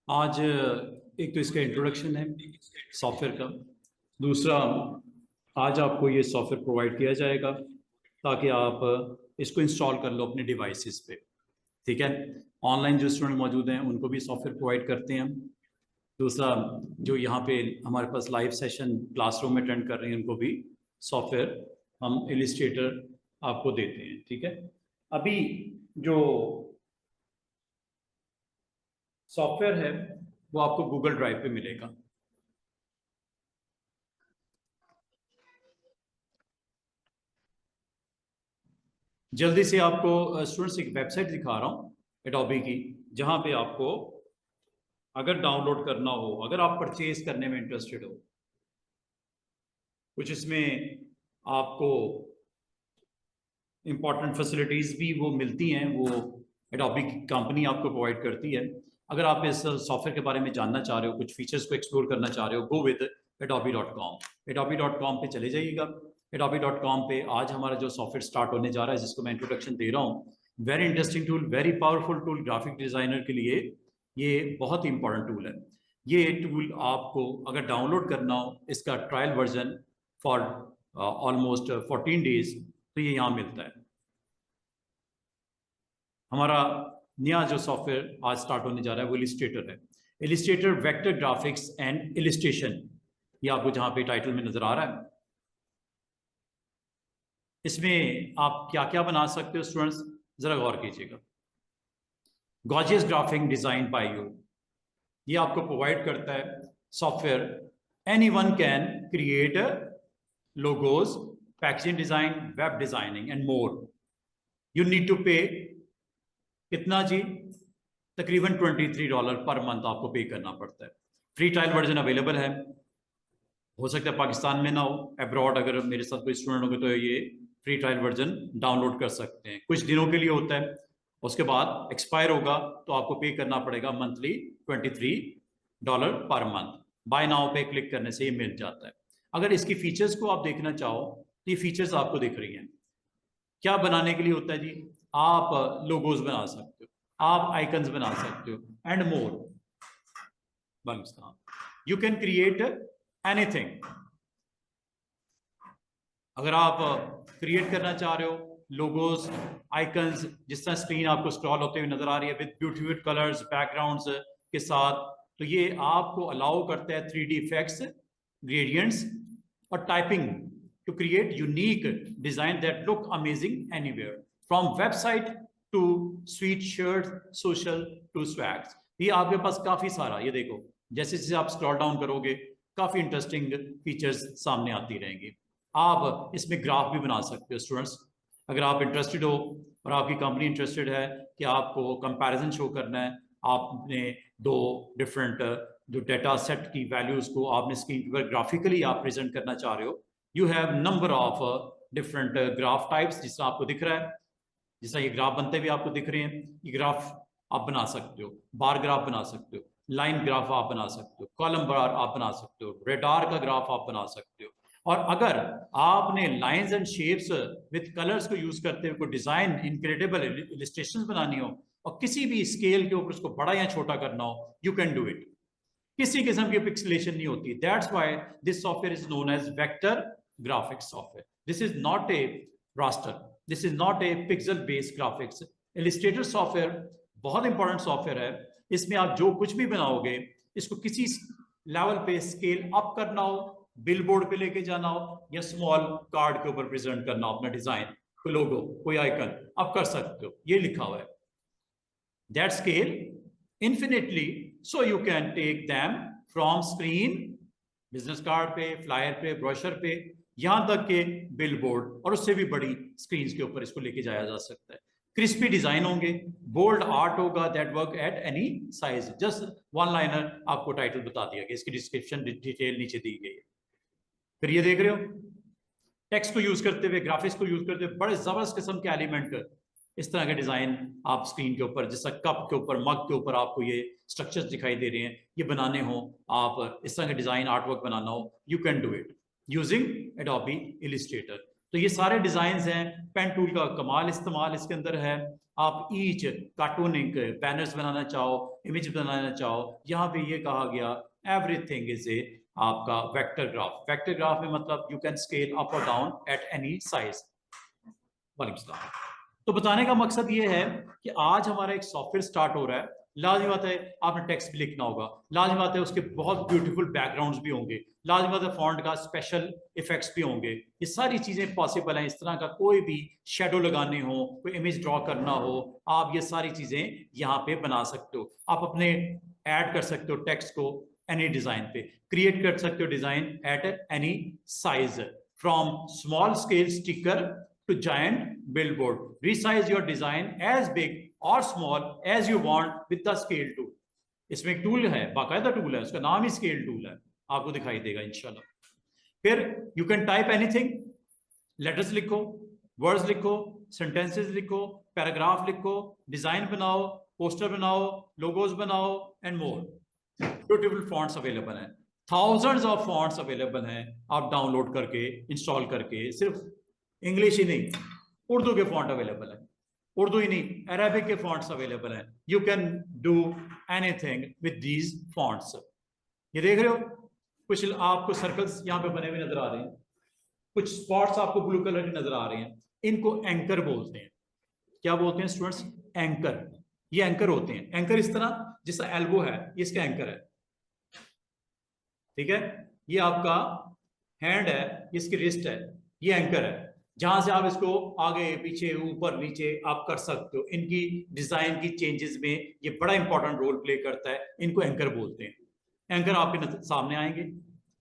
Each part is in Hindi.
आज एक तो इसका इंट्रोडक्शन है सॉफ्टवेयर का। दूसरा, आज आपको ये सॉफ्टवेयर प्रोवाइड किया जाएगा ताकि आप इसको इंस्टॉल कर लो अपने डिवाइसेस पे। ठीक है, ऑनलाइन जो स्टूडेंट मौजूद हैं उनको भी सॉफ्टवेयर प्रोवाइड करते हैं हम। दूसरा, जो यहाँ पे हमारे पास लाइव सेशन क्लासरूम में अटेंड कर रहे हैं उनको भी सॉफ्टवेयर हम इलिस्ट्रेटर आपको देते हैं। ठीक है, अभी जो सॉफ्टवेयर है वो आपको गूगल ड्राइव पे मिलेगा। जल्दी से आपको स्टूडेंट्स एक वेबसाइट दिखा रहा हूँ एडोबी की, जहाँ पे आपको अगर डाउनलोड करना हो, अगर आप परचेज करने में इंटरेस्टेड हो, कुछ इसमें आपको इंपॉर्टेंट फैसिलिटीज़ भी वो मिलती हैं, वो एडोबी की कंपनी आपको प्रोवाइड करती है। अगर आप इस सॉफ्टवेयर के बारे में जानना चाह रहे हो, कुछ फीचर्स को एक्सप्लोर करना चाह रहे हो, गो विद adobe.com। adobe.com पे चले जाइएगा। adobe.com पे आज हमारा जो सॉफ्टवेयर स्टार्ट होने जा रहा है, जिसको मैं इंट्रोडक्शन दे रहा हूँ, very interesting tool, very powerful tool, graphic designer के लिए ये बहुत ही इंपॉर्टेंट टूल है। ये टूल आपको अगर डाउनलोड करना हो, इसका trial version for almost 14 days, तो ये यहाँ मिलता है। हमारा नया जो सॉफ्टवेयर आज स्टार्ट होने जा रहा है वो इलिस्ट्रेटर है। Illustrator vector graphics and illustration, ये आपको जहां पे टाइटल में नजर आ रहा है। इसमें आप क्या क्या बना सकते हो स्टूडेंट्स, जरा गौर कीजिएगा। Gorgeous graphic design by you, ये आपको प्रोवाइड करता है software. Anyone can create logos, packaging design, web designing and more. You need to pay कितना जी, तकरीबन $23 पर मंथ आपको पे करना पड़ता है। फ्री ट्रायल वर्जन अवेलेबल है। हो सकता है पाकिस्तान में ना हो, अब्रॉड अगर मेरे साथ कोई स्टूडेंट होंगे तो ये फ्री ट्रायल वर्जन डाउनलोड कर सकते हैं। कुछ दिनों के लिए होता है, उसके बाद एक्सपायर होगा तो आपको पे करना पड़ेगा मंथली $23 पर मंथ। बाय नाउ पे क्लिक करने से ये मिल जाता है। अगर इसकी फीचर्स को आप देखना चाहो तो ये फीचर्स आपको दिख रही हैं। क्या बनाने के लिए होता है जी, आप लोगोज बना सकते हो, आप आइकन्स बना सकते हो and more. You can create anything. अगर आप क्रिएट करना चाह रहे हो लोगोज, आइकन्स, जिस तरह स्क्रीन आपको स्क्रॉल होते हुए नजर आ रही है विद ब्यूटीफुल कलर्स, बैकग्राउंड्स के साथ, तो ये आपको अलाउ करता है 3D इफेक्ट्स, ग्रेडियंट्स और typing to create unique design that look amazing anywhere, from website to sweatshirt, social to swags। ये आपके पास काफी सारा, ये देखो जैसे जैसे आप स्क्रॉल डाउन करोगे काफी इंटरेस्टिंग फीचर्स सामने आती रहेंगी। आप इसमें ग्राफ भी बना सकते हो स्टूडेंट्स। अगर आप इंटरेस्टेड हो और आपकी कंपनी इंटरेस्टेड है कि आपको कंपैरिजन शो करना है, आपने दो डिफरेंट जो डेटा सेट की वैल्यूज को आपने स्क्रीन पर ग्राफिकली आप प्रेजेंट करना चाह रहे हो, you have number of different graph types, जिससे आपको दिख रहा है, जैसा ये ग्राफ बनते हुए आपको दिख रहे हैं। ये ग्राफ आप बना सकते हो, बार ग्राफ बना सकते हो, लाइन ग्राफ आप बना सकते हो, कॉलम बार आप बना सकते हो, रेडार का ग्राफ आप बना सकते हो। और अगर आपने lines and shapes with colours को यूज करते हुए कोई डिजाइन, इनक्रेडिबल इलिस्ट्रेशंस बनानी हो और किसी भी स्केल के ऊपर उसको बड़ा या छोटा करना हो, यू कैन डू इट। किसी किस्म की पिक्सेलेशन नहीं होती। That's why this software is known as vector graphics software. This is not a raster, this is not a pixel based graphics। Illustrator software बहुत इंपॉर्टेंट सॉफ्टवेयर है। इसमें आप जो कुछ भी बनाओगे, इसको किसी लेवल पे स्केल अप करना हो, बिलबोर्ड पे लेके जाना हो या स्मॉल कार्ड के ऊपर प्रेजेंट करना हो अपना डिजाइन, कोई लोगो, कोई आइकन, आप कर सकते हो। ये लिखा हुआ है that scale infinitely, so you can take them from screen, business card पे, फ्लायर पे, ब्रोशर पे, यहां तक के बिलबोर्ड और उससे भी बड़ी स्क्रीन के ऊपर इसको लेके जाया जा सकता है। क्रिस्पी डिजाइन होंगे, बोल्ड आर्ट होगा, that work at any size. Just one liner आपको टाइटल बता दिया गया, इसकी डिस्क्रिप्शन डिटेल नीचे दी गई है। फिर ये देख रहे हो टेक्स्ट को यूज करते हुए, ग्राफिक्स को यूज करते हुए बड़े जबरदस्त किस्म के एलिमेंट, इस तरह के डिजाइन आप स्क्रीन के ऊपर, जैसा कप के ऊपर, मग के ऊपर आपको ये स्ट्रक्चर्स दिखाई दे रहे हैं, ये बनाने हो, आप इस तरह के डिजाइन आर्टवर्क बनाना हो, you can do it using Adobe Illustrator. तो ये सारे डिजाइन हैं। पेन टूल का कमाल इस्तेमाल इसके अंदर है। आप ईच कार्टूनिंग बैनर्स बनाना चाहो, इमेज बनाना चाहो, यहाँ पे ये कहा गया एवरीथिंग इज ए आपका वेक्टर ग्राफ। वेक्टर ग्राफ में मतलब यू कैन स्केल अप और डाउन एट एनी साइज। तो बताने का मकसद ये है कि आज हमारा एक सॉफ्टवेयर स्टार्ट हो रहा है। लाजमी बात है आपने टेक्स्ट भी लिखना होगा, लाजमी बात है उसके बहुत ब्यूटीफुल बैकग्राउंड्स भी होंगे, लाजमी बात है फॉन्ट का स्पेशल इफेक्ट्स भी होंगे। ये सारी चीजें पॉसिबल हैं। इस तरह का कोई भी शेडो लगाने हो, कोई इमेज ड्रॉ करना हो, आप ये सारी चीजें यहाँ पे बना सकते हो। आप अपने ऐड कर सकते हो टेक्स्ट को एनी डिजाइन पे, क्रिएट कर सकते हो design at any size, from small scale sticker to giant billboard. Resize your design as big or small as you want with the scale tool. इसमें एक टूल है, बाकायदा टूल है, उसका नाम ही स्केल टूल है, आपको दिखाई देगा इंशाल्लाह। फिर you can type anything, letters लिखो, वर्ड्स लिखो, सेंटेंसेस लिखो, पैराग्राफ लिखो, डिजाइन बनाओ, पोस्टर बनाओ, लोगोज बनाओ and more. Beautiful fonts available हैं, थाउजेंड्स ऑफ फॉन्ट्स अवेलेबल हैं। आप डाउनलोड करके इंस्टॉल करके, सिर्फ इंग्लिश ही नहीं, उर्दू के फॉन्ट अवेलेबल है, उर्दू ही नहीं अरेबिक के फॉन्ट्स अवेलेबल हैं। You can do anything with these fonts. ये देख रहे हो, कुछ आपको सर्कल्स यहाँ पे बने हुए नजर आ रहे हैं, कुछ स्पॉट्स आपको ब्लू कलर के नजर आ रहे हैं, इनको एंकर बोलते हैं। क्या बोलते हैं स्टूडेंट्स? एंकर। ये एंकर होते हैं। एंकर इस तरह जिसका एल्बो है, इसका एंकर है, ठीक है। ये आपका हैंड है, इसकी रिस्ट है, ये एंकर है, जहां से आप इसको आगे पीछे ऊपर नीचे आप कर सकते हो। इनकी डिजाइन की चेंजेस में ये बड़ा इंपॉर्टेंट रोल प्ले करता है, इनको एंकर बोलते हैं। एंकर आपके सामने आएंगे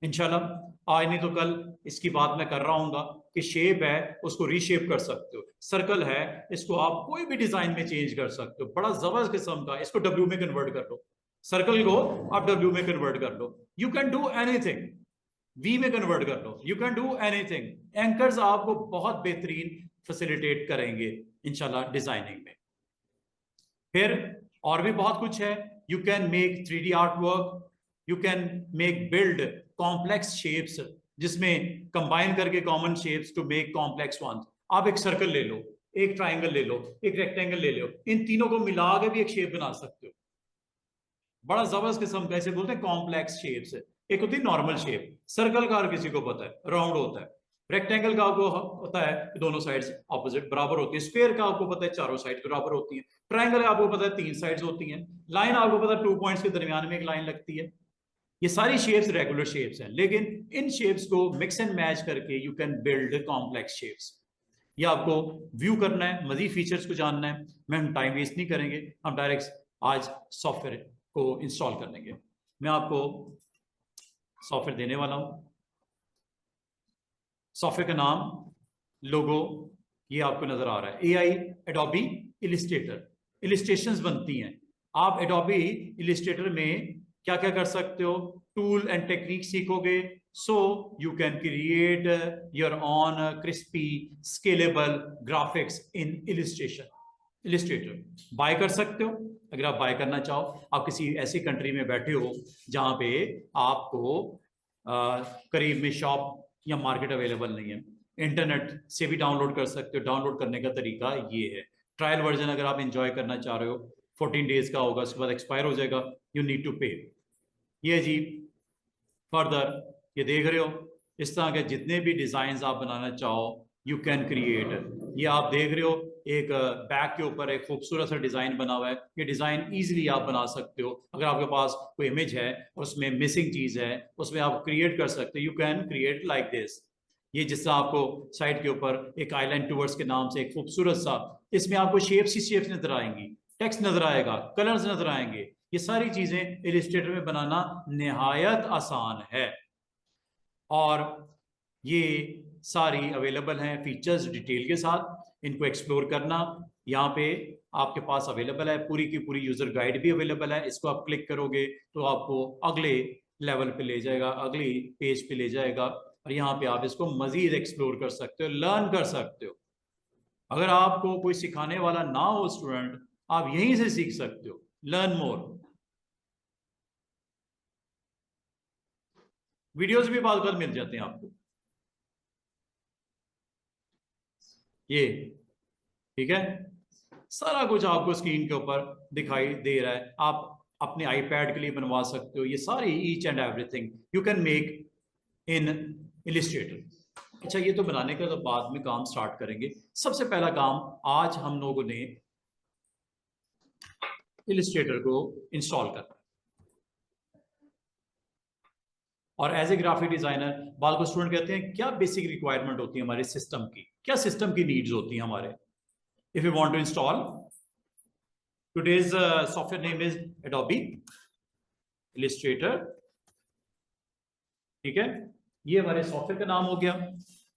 इंशाल्लाह, आज नहीं तो कल इसकी बात मैं कर रहा हूँ कि शेप है उसको रीशेप कर सकते हो, सर्कल है इसको आप कोई भी डिजाइन में चेंज कर सकते हो, बड़ा जबरदस्त किस्म का। इसको डब्ल्यू में कन्वर्ट कर लो, सर्कल को आप डब्ल्यू में कन्वर्ट कर लो, you can do anything. V में कन्वर्ट कर लो, you can do anything. Anchors आपको बहुत बेहतरीन फैसिलिटेट करेंगे इंशाल्लाह डिजाइनिंग में। फिर और भी बहुत कुछ है, you can make 3D art work, you can make build complex shapes, जिसमें कंबाइन करके common shapes to make complex one. आप एक सर्कल ले लो, एक ट्राइंगल ले लो, एक रेक्टेंगल ले लो, इन तीनों को मिला के भी एक शेप बना सकते हो, बड़ा जबरदस्त किस्म का। इसे बोलते हैं कॉम्प्लेक्स शेप्स। एक होती है नॉर्मल शेप, सर्कल का हर किसी को पता है राउंड होता है, रेक्टेंगल का आपको होता है कि दोनों साइड्स ऑपोजिट बराबर होती है, स्फीयर का आपको पता है चारों साइड बराबर होती हैं, ट्राइंगल का आपको पता है 3 साइड्स होती हैं, लाइन आपको पता है 2 पॉइंट्स के दरमियान में एक लाइन लगती है। ये सारी शेप्स रेगुलर शेप्स हैं, लेकिन इन शेप्स को मिक्स एंड मैच करके you can build complex shapes. ये आपको व्यू करना है, मजीद फीचर्स को जानना है, मैं हम टाइम वेस्ट नहीं करेंगे, हम डायरेक्ट आज सॉफ्टवेयर को इंस्टॉल कर लेंगे। मैं आपको सॉफ्टवेयर देने वाला हूं। सॉफ्टवेयर का नाम लोगो ये आपको नजर आ रहा है, AI एडोबी इलिस्ट्रेटर। इलिस्ट्रेशंस बनती हैं, आप एडोबी इलिस्ट्रेटर में क्या क्या कर सकते हो, टूल एंड टेक्निक सीखोगे, so you can create your own crispy scalable graphics in Illustrator. Buy कर सकते हो, अगर आप बाय करना चाहो, आप किसी ऐसी कंट्री में बैठे हो जहां पे आपको करीब में शॉप या मार्केट अवेलेबल नहीं है, इंटरनेट से भी डाउनलोड कर सकते हो। डाउनलोड करने का तरीका ये है, ट्रायल वर्जन अगर आप एंजॉय करना चाह रहे हो 14 डेज का होगा, उसके बाद एक्सपायर हो जाएगा, यू नीड टू पे। ये जी फर्दर ये देख रहे हो, इस तरह के जितने भी डिजाइन आप बनाना चाहो यू कैन क्रिएट। ये आप देख रहे हो एक बैग के ऊपर एक खूबसूरत सा डिजाइन बना हुआ है, ये डिजाइन इजीली आप बना सकते हो। अगर आपके पास कोई इमेज है उसमें मिसिंग चीज है, उसमें आप क्रिएट कर सकते हो, you can create like this. ये जिस तरह आपको साइड के ऊपर एक आइलैंड टूवर्स के नाम से एक खूबसूरत सा, इसमें आपको शेप्स ही शेप्स नजर आएंगी, टेक्स्ट नजर आएगा, कलर्स नजर आएंगे। ये सारी चीजें इलिस्ट्रेटर में बनाना निहायत आसान है, और ये सारी अवेलेबल हैं फीचर्स डिटेल के साथ। इनको एक्सप्लोर करना यहाँ पे आपके पास अवेलेबल है, पूरी की पूरी यूजर गाइड भी अवेलेबल है। इसको आप क्लिक करोगे तो आपको अगले लेवल पे ले जाएगा, अगली पेज पे ले जाएगा, और यहाँ पे आप इसको मजीद एक्सप्लोर कर सकते हो, लर्न कर सकते हो। अगर आपको कोई सिखाने वाला ना हो स्टूडेंट, आप यहीं से सीख सकते हो, लर्न मोर। वीडियोस भी बाद मिल जाते हैं आपको, ये ठीक है। सारा कुछ आपको स्क्रीन के ऊपर दिखाई दे रहा है। आप अपने आईपैड के लिए बनवा सकते हो ये सारी each and everything you can make in Illustrator. अच्छा, ये तो बनाने का तो बाद में काम स्टार्ट करेंगे। सबसे पहला काम आज हम लोगों ने इलिस्ट्रेटर को इंस्टॉल करना है। और एज ए ग्राफिक डिजाइनर बाल को स्टूडेंट कहते हैं क्या बेसिक रिक्वायरमेंट होती है हमारे सिस्टम की, क्या सिस्टम की नीड्स होती हैं हमारे। If you want to install today's software name is Adobe Illustrator, ठीक है, ये हमारे सॉफ्टवेयर का नाम हो गया।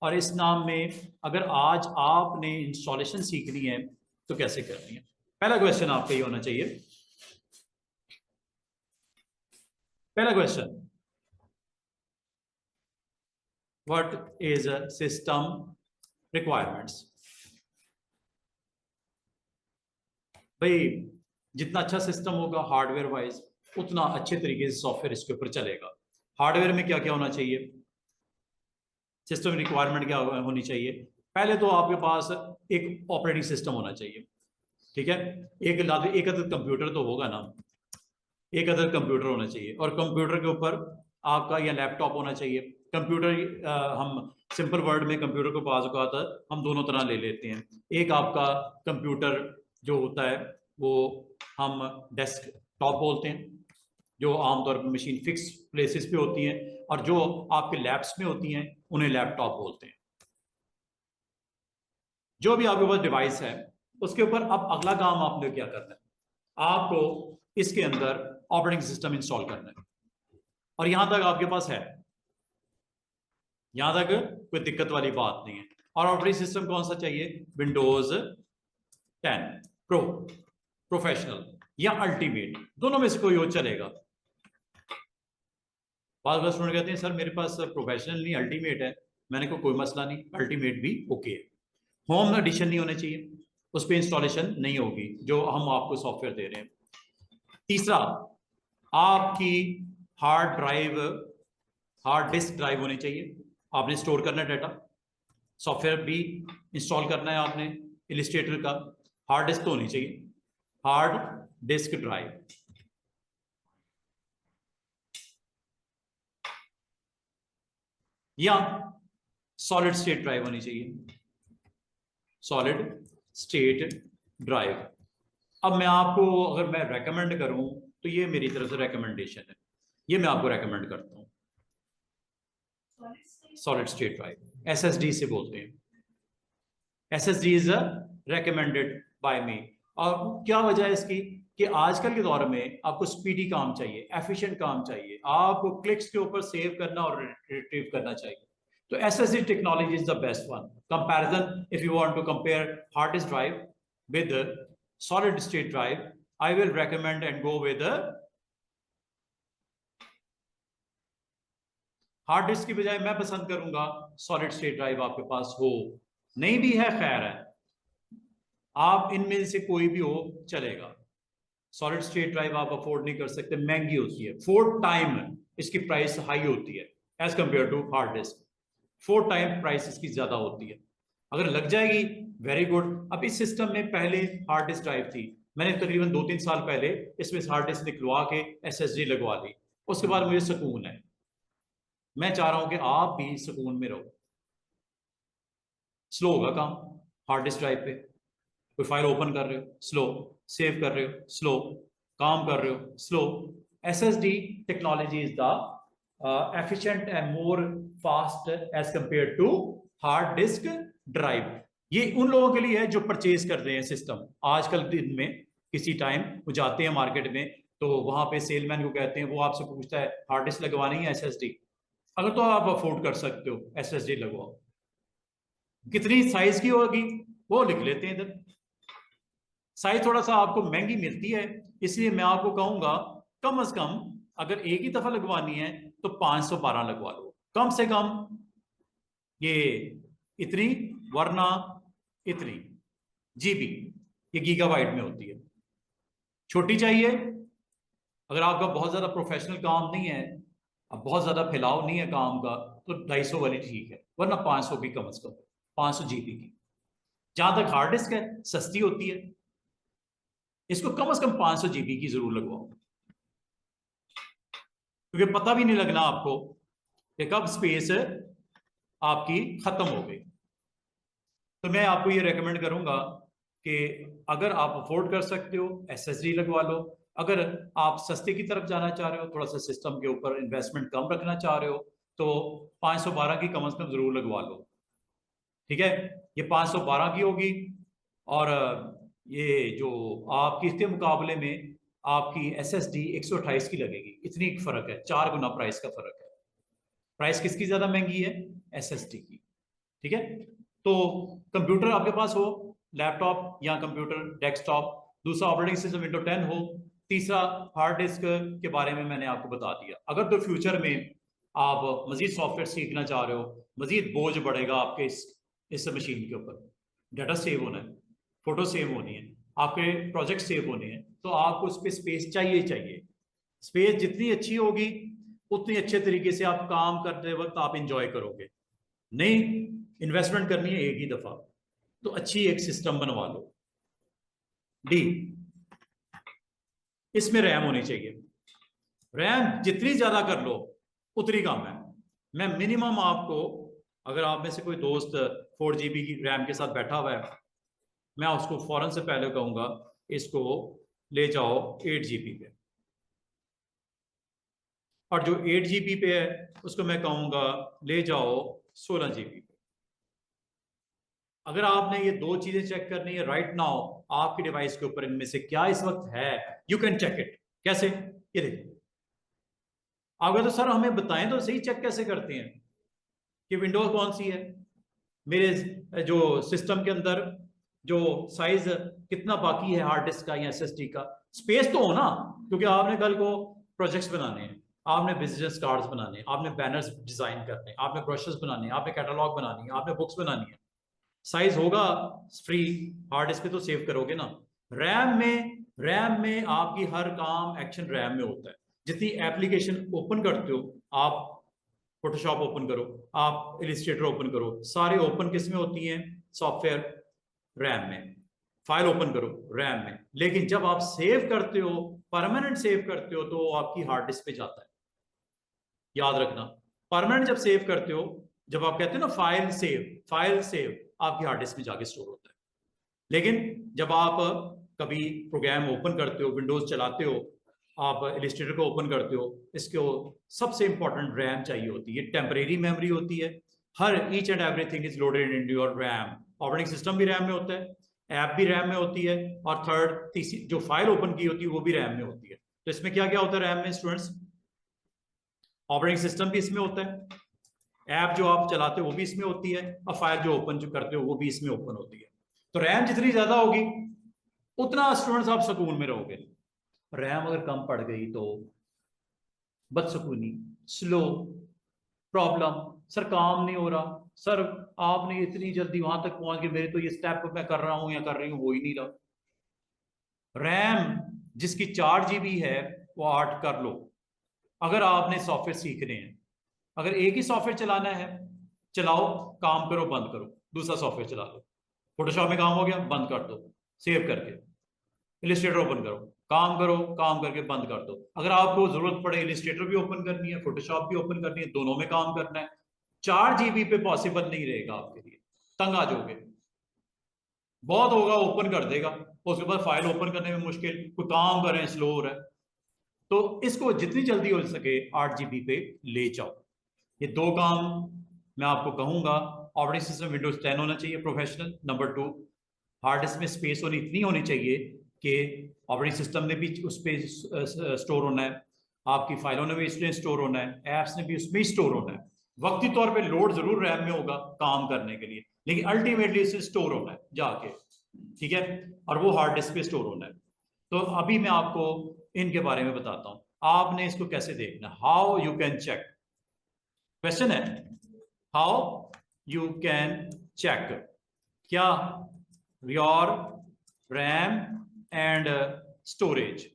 और इस नाम में अगर आज आपने इंस्टॉलेशन सीखनी है तो कैसे करनी है, पहला क्वेश्चन आपका ये होना चाहिए। पहला question, what is system requirements. भाई जितना अच्छा सिस्टम होगा हार्डवेयर वाइज उतना अच्छे तरीके से सॉफ्टवेयर इसके ऊपर चलेगा। हार्डवेयर में क्या क्या होना चाहिए, सिस्टम रिक्वायरमेंट क्या होनी चाहिए। पहले तो आपके पास एक ऑपरेटिंग सिस्टम होना चाहिए, ठीक है। एक अदर कंप्यूटर तो होगा ना, एक अदर कंप्यूटर होना चाहिए। और कंप्यूटर के ऊपर आपका या लैपटॉप होना चाहिए। कंप्यूटर हम सिंपल वर्ड में कंप्यूटर को पास होगा था हम दोनों तरह ले लेते हैं। एक आपका कंप्यूटर जो होता है वो हम डेस्कटॉप बोलते हैं, जो आमतौर पर मशीन फिक्स प्लेसेस पे होती हैं, और जो आपके लैब्स में होती हैं उन्हें लैपटॉप बोलते हैं। जो भी आपके पास डिवाइस है उसके ऊपर अब अगला काम आपने क्या करना है, आपको इसके अंदर ऑपरेटिंग सिस्टम इंस्टॉल करना है। और यहां तक आपके पास है, यहां तक कोई दिक्कत वाली बात नहीं है। और ऑपरेटिंग सिस्टम कौन सा चाहिए, विंडोज 10 प्रो, प्रोफेशनल या अल्टीमेट, दोनों में से कोई और चलेगा। बात बात स्टूडेंट कहते हैं सर मेरे पास प्रोफेशनल नहीं अल्टीमेट है, मैंने को कोई मसला नहीं, अल्टीमेट भी ओके है। होम एडिशन नहीं होने चाहिए, उस पर इंस्टॉलेशन नहीं होगी जो हम आपको सॉफ्टवेयर दे रहे हैं। तीसरा, आपकी hard drive, hard disk drive होनी चाहिए, आपने स्टोर करना है डाटा। सॉफ्टवेयर भी इंस्टॉल करना है आपने इलिस्ट्रेटर का, हार्ड डिस्क तो होनी चाहिए, हार्ड डिस्क ड्राइव। या सॉलिड स्टेट ड्राइव होनी चाहिए, सॉलिड स्टेट ड्राइव। अब मैं आपको अगर मैं रेकमेंड करूं तो ये मेरी तरफ से रेकमेंडेशन है, ये मैं आपको रेकमेंड करता हूं, सॉलिड स्टेट ड्राइव एसएसडी से बोलते हैं। एसएसडी इज रेकमेंडेड बाय मी। और क्या वजह है इसकी कि आजकल के दौर में आपको स्पीडी काम चाहिए, एफिशिएंट काम चाहिए, आपको क्लिक्स के ऊपर सेव करना और रिट्रीव करना चाहिए। तो SSD technology is the best one. Comparison, if you want to compare hard disk drive with the solid state drive, I will recommend and go with the hard disk की बजाय मैं पसंद करूंगा सॉलिड स्टेट ड्राइव आपके पास हो, नहीं भी है खैर है, आप इनमें से कोई भी हो चलेगा। सॉलिड स्टेट ड्राइव आप अफोर्ड नहीं कर सकते, महंगी होती है, 4 टाइम इसकी प्राइस हाई होती है as compare to hard disk, 4 time price इसकी ज्यादा होती है। अगर लग जाएगी वेरी गुड। अब इस सिस्टम में पहले हार्ड डिस्क ड्राइव थी, मैंने तकरीबन 2-3 साल पहले इसमें हार्ड डिस्क निकलवा के SSD लगवा ली, उसके बाद मुझे सुकून है। मैं चाह रहा हूं कि आप भी सुकून में रहो। स्लो होगा काम हार्ड डिस्क ड्राइव पे, कोई फाइल ओपन कर रहे हो स्लो, सेव कर रहे हो स्लो, काम कर रहे हो slow. SSD technology is the efficient and more fast as compared to hard disk drive। ये उन लोगों के लिए है जो परचेज कर रहे हैं सिस्टम आजकल दिन में, किसी टाइम वो जाते हैं मार्केट में तो वहां पे सेलमैन को कहते हैं, वो आपसे पूछता है हार्ड डिस्क लगवानी है SSD, अगर तो आप अफोर्ड कर सकते हो SSD लगवाओ, कितनी साइज की होगी वो लिख लेते हैं इधर। साइज थोड़ा सा आपको महंगी मिलती है, इसलिए मैं आपको कहूंगा कम से कम अगर एक ही दफा लगवानी है तो 512 लगवा लो कम से कम, ये इतनी वरना इतनी GB, ये गीगाबाइट में होती है। छोटी चाहिए अगर आपका बहुत ज्यादा प्रोफेशनल काम नहीं है, अब बहुत ज्यादा फैलाव नहीं है काम का, तो 250 वाली ठीक है, वरना 500 भी कम से कम, 500 GB की। जहां तक हार्ड डिस्क है सस्ती होती है, इसको कम से कम 500 GB की जरूर लगवाओ, क्योंकि पता भी नहीं लगना आपको कि कब स्पेस आपकी खत्म हो गई। तो मैं आपको ये रेकमेंड करूंगा कि अगर आप अफोर्ड कर सकते हो SSD लगवा लो। अगर आप सस्ते की तरफ जाना चाह रहे हो, थोड़ा सा सिस्टम के ऊपर इन्वेस्टमेंट कम रखना चाह रहे हो, तो 512 की कम से कम जरूर लगवा लो। ठीक है, ये 512 की होगी। और ये जो आपकी इसके मुकाबले में आपकी SSD 128 की लगेगी। इतनी फर्क है, 4 गुना प्राइस का फर्क है। प्राइस किसकी ज्यादा महंगी है? SSD की। ठीक है, तो कंप्यूटर आपके पास हो, लैपटॉप या कंप्यूटर डेस्कटॉप, दूसरा ऑपरेटिंग सिस्टम विंडो 10 हो, तीसरा हार्ड डिस्क के बारे में मैंने आपको बता दिया। अगर तो फ्यूचर में आप मजीद सॉफ्टवेयर सीखना चाह रहे हो, मजीद बोझ बढ़ेगा आपके इस मशीन के ऊपर, डाटा सेव होना है, फोटो सेव होनी है, आपके प्रोजेक्ट सेव होने हैं, तो आपको उस पर स्पेस चाहिए चाहिए। स्पेस जितनी अच्छी होगी उतनी अच्छे तरीके से आप काम करते वक्त आप इंजॉय करोगे। नहीं इन्वेस्टमेंट करनी है एक ही दफा, तो अच्छी एक सिस्टम बनवा लो। डी, इसमें रैम होनी चाहिए। रैम जितनी ज्यादा कर लो उतनी कम है। मैं मिनिमम आपको, अगर आप में से कोई दोस्त 4 GB की रैम के साथ बैठा हुआ है, मैं उसको फौरन से पहले कहूंगा इसको ले जाओ 8 GB पे। और जो 8 GB पे है उसको मैं कहूंगा ले जाओ 16 GB पे। अगर आपने ये दो चीजें चेक करनी है राइट नाउ आपकी डिवाइस के ऊपर, इनमें से क्या इस वक्त है, यू कैन चेक इट। कैसे? ये देखिए, अगर तो सर हमें बताएं तो सही, चेक कैसे करते हैं कि विंडोज कौन सी है, मेरे जो सिस्टम के अंदर जो साइज कितना बाकी है हार्ड डिस्क का या SSD का। स्पेस तो हो ना, क्योंकि आपने कल को प्रोजेक्ट्स बनाने हैं, आपने बिजनेस कार्ड्स बनाने हैं, आपने बैनर्स डिजाइन करने हैं, आपने ब्रोशर्स बनाने हैं, आपने कैटलॉग बनानी है, आपने बुक्स बनानी है। साइज होगा फ्री, हार्ड डिस्क पे तो सेव करोगे ना। रैम में आपकी हर काम एक्शन रैम में होता है। जितनी एप्लीकेशन ओपन करते हो आप, फोटोशॉप ओपन करो, आप इलिस्ट्रेटर ओपन करो, सारे ओपन किस में होती हैं? सॉफ्टवेयर रैम में। फाइल ओपन करो रैम में। लेकिन जब आप सेव करते हो, परमानेंट सेव करते हो, तो आपकी हार्ड डिस्क पे जाता है। याद रखना, परमानेंट जब सेव करते हो, जब आप कहते हो ना फाइल सेव आपकी हार्ड डिस्क में जाके स्टोर होता है। लेकिन जब आप कभी प्रोग्राम ओपन करते हो, विंडोज चलाते हो, आप इलिस्ट्रेटर को ओपन करते हो, इसको सबसे इंपॉर्टेंट रैम चाहिए होती है। टेम्परेरी मेमोरी होती है। हर each and everything is loaded in your RAM. Operating system भी रैम में होता है, ऐप भी रैम में होती है, और थर्ड तीसरी जो फाइल ओपन की होती है वो भी रैम में होती है। तो इसमें क्या क्या होता है रैम में स्टूडेंट्स? ऑपरेटिंग सिस्टम भी इसमें होता है, ऐप जो आप चलाते हो वो भी इसमें होती है, और फाइल जो ओपन जो करते हो वो भी इसमें ओपन होती है। तो रैम जितनी ज्यादा होगी उतना स्टूडेंट्स आप सुकून में रहोगे। रैम अगर कम पड़ गई तो बदसुकूनी, स्लो, प्रॉब्लम, सर काम नहीं हो रहा, सर आपने इतनी जल्दी वहां तक पहुंच गए, मेरे तो ये स्टेप मैं कर रहा हूं या कर रही हूं हो ही नहीं रहा। रैम जिसकी 4 GB है वो 8 कर लो। अगर आपने सॉफ्टवेयर सीखने हैं, अगर एक ही सॉफ्टवेयर चलाना है चलाओ, काम करो बंद करो, दूसरा सॉफ्टवेयर चला लो। फोटोशॉप में काम हो गया, बंद कर दो सेव करके, इलिस्ट्रेटर ओपन करो, काम करो, काम करके बंद कर दो। अगर आपको जरूरत पड़े इलिस्ट्रेटर भी ओपन करनी है, फोटोशॉप भी ओपन करनी है, दोनों में काम करना है, 4 GB पे पॉसिबल नहीं रहेगा आपके लिए, तंग आ जाओगे। बहुत होगा ओपन कर देगा, उसके बाद फाइल ओपन करने में मुश्किल, कोई काम करें स्लो हो रहा है। तो इसको जितनी जल्दी हो सके 8 GB पे ले जाओ। ये दो काम मैं आपको कहूंगा। ऑपरेटिंग सिस्टम विंडोज 10 होना चाहिए प्रोफेशनल। नंबर 2, हार्ड डिस्क में स्पेस होनी इतनी होनी चाहिए कि ऑपरेटिंग सिस्टम ने भी उस पर स्टोर होना है, आपकी फाइलों ने भी इसमें स्टोर होना है, ऐप्स ने भी उसमें स्टोर होना है। वक्ती तौर पे लोड जरूर रैम में होगा काम करने के लिए, लेकिन अल्टीमेटली इसे स्टोर होना है जाके। ठीक है, और वो हार्ड डिस्क पे स्टोर होना है। तो अभी मैं आपको इनके बारे में बताता हूं, आपने इसको कैसे देखना, how you can check. Question है हाउ यू कैन चेक क्या your RAM and storage.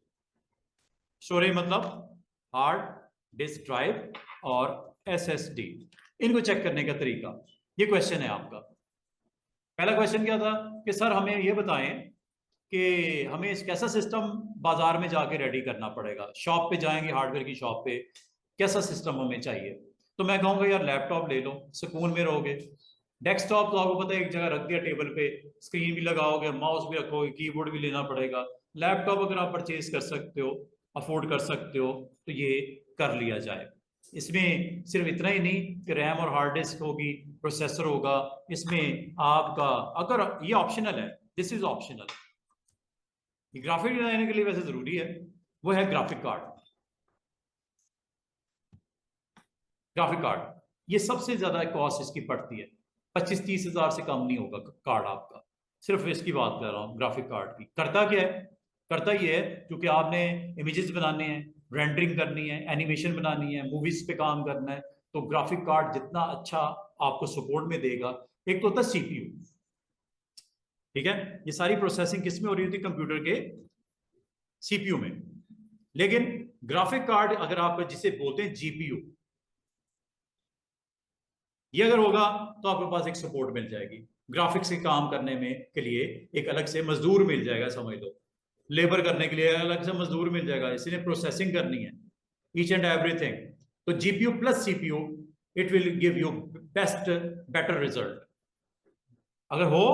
Storage मतलब हार्ड डिस्क ड्राइव और SSD, इनको चेक करने का तरीका, ये क्वेश्चन है आपका। पहला क्वेश्चन क्या था कि सर हमें ये बताएं कि हमें इस कैसा सिस्टम बाजार में जाके रेडी करना पड़ेगा, शॉप पे जाएंगे, हार्डवेयर की शॉप पे, कैसा सिस्टम हमें चाहिए। तो मैं कहूँगा यार लैपटॉप ले लो, सुकून में रहोगे। डेस्कटॉप तो आपको पता है एक जगह रख दिया टेबल पे, स्क्रीन भी लगाओगे, माउस भी रखोगे, कीबोर्ड भी लेना पड़ेगा। लैपटॉप अगर आप परचेज कर सकते हो, अफोर्ड कर सकते हो, तो ये कर लिया जाए। इसमें सिर्फ इतना ही नहीं कि रैम और हार्ड डिस्क होगी, प्रोसेसर होगा, इसमें आपका, अगर ये ऑप्शनल है, this is optional, graphic designer के लिए वैसे जरूरी है, वो है ग्राफिक कार्ड। ग्राफिक कार्ड ये सबसे ज्यादा कॉस्ट इसकी पड़ती है, 25-30 हजार से कम नहीं होगा कार्ड आपका। सिर्फ इसकी बात कर रहा हूँ ग्राफिक कार्ड की। करता क्या है, करता ये है क्योंकि आपने इमेजेस बनाने हैं, रेंडरिंग करनी है, एनिमेशन बनानी है, मूवीज पे काम करना है, तो ग्राफिक कार्ड जितना अच्छा आपको सपोर्ट में देगा। एक तो होता है सीपीयू, ठीक है, ये सारी प्रोसेसिंग किस में हो रही होती है, कंप्यूटर के सीपीयू में। लेकिन ग्राफिक कार्ड अगर आप जिसे बोलते हैं जीपीयू, ये अगर होगा तो आपके पास एक सपोर्ट मिल जाएगी, ग्राफिक्स के काम करने में के लिए एक अलग से मजदूर मिल जाएगा, समझ लो, लेबर करने के लिए अलग से मजदूर मिल जाएगा, इसलिए प्रोसेसिंग करनी है ईच एंड एवरीथिंग। तो GPU plus CPU, it will give you best better result. अगर हो,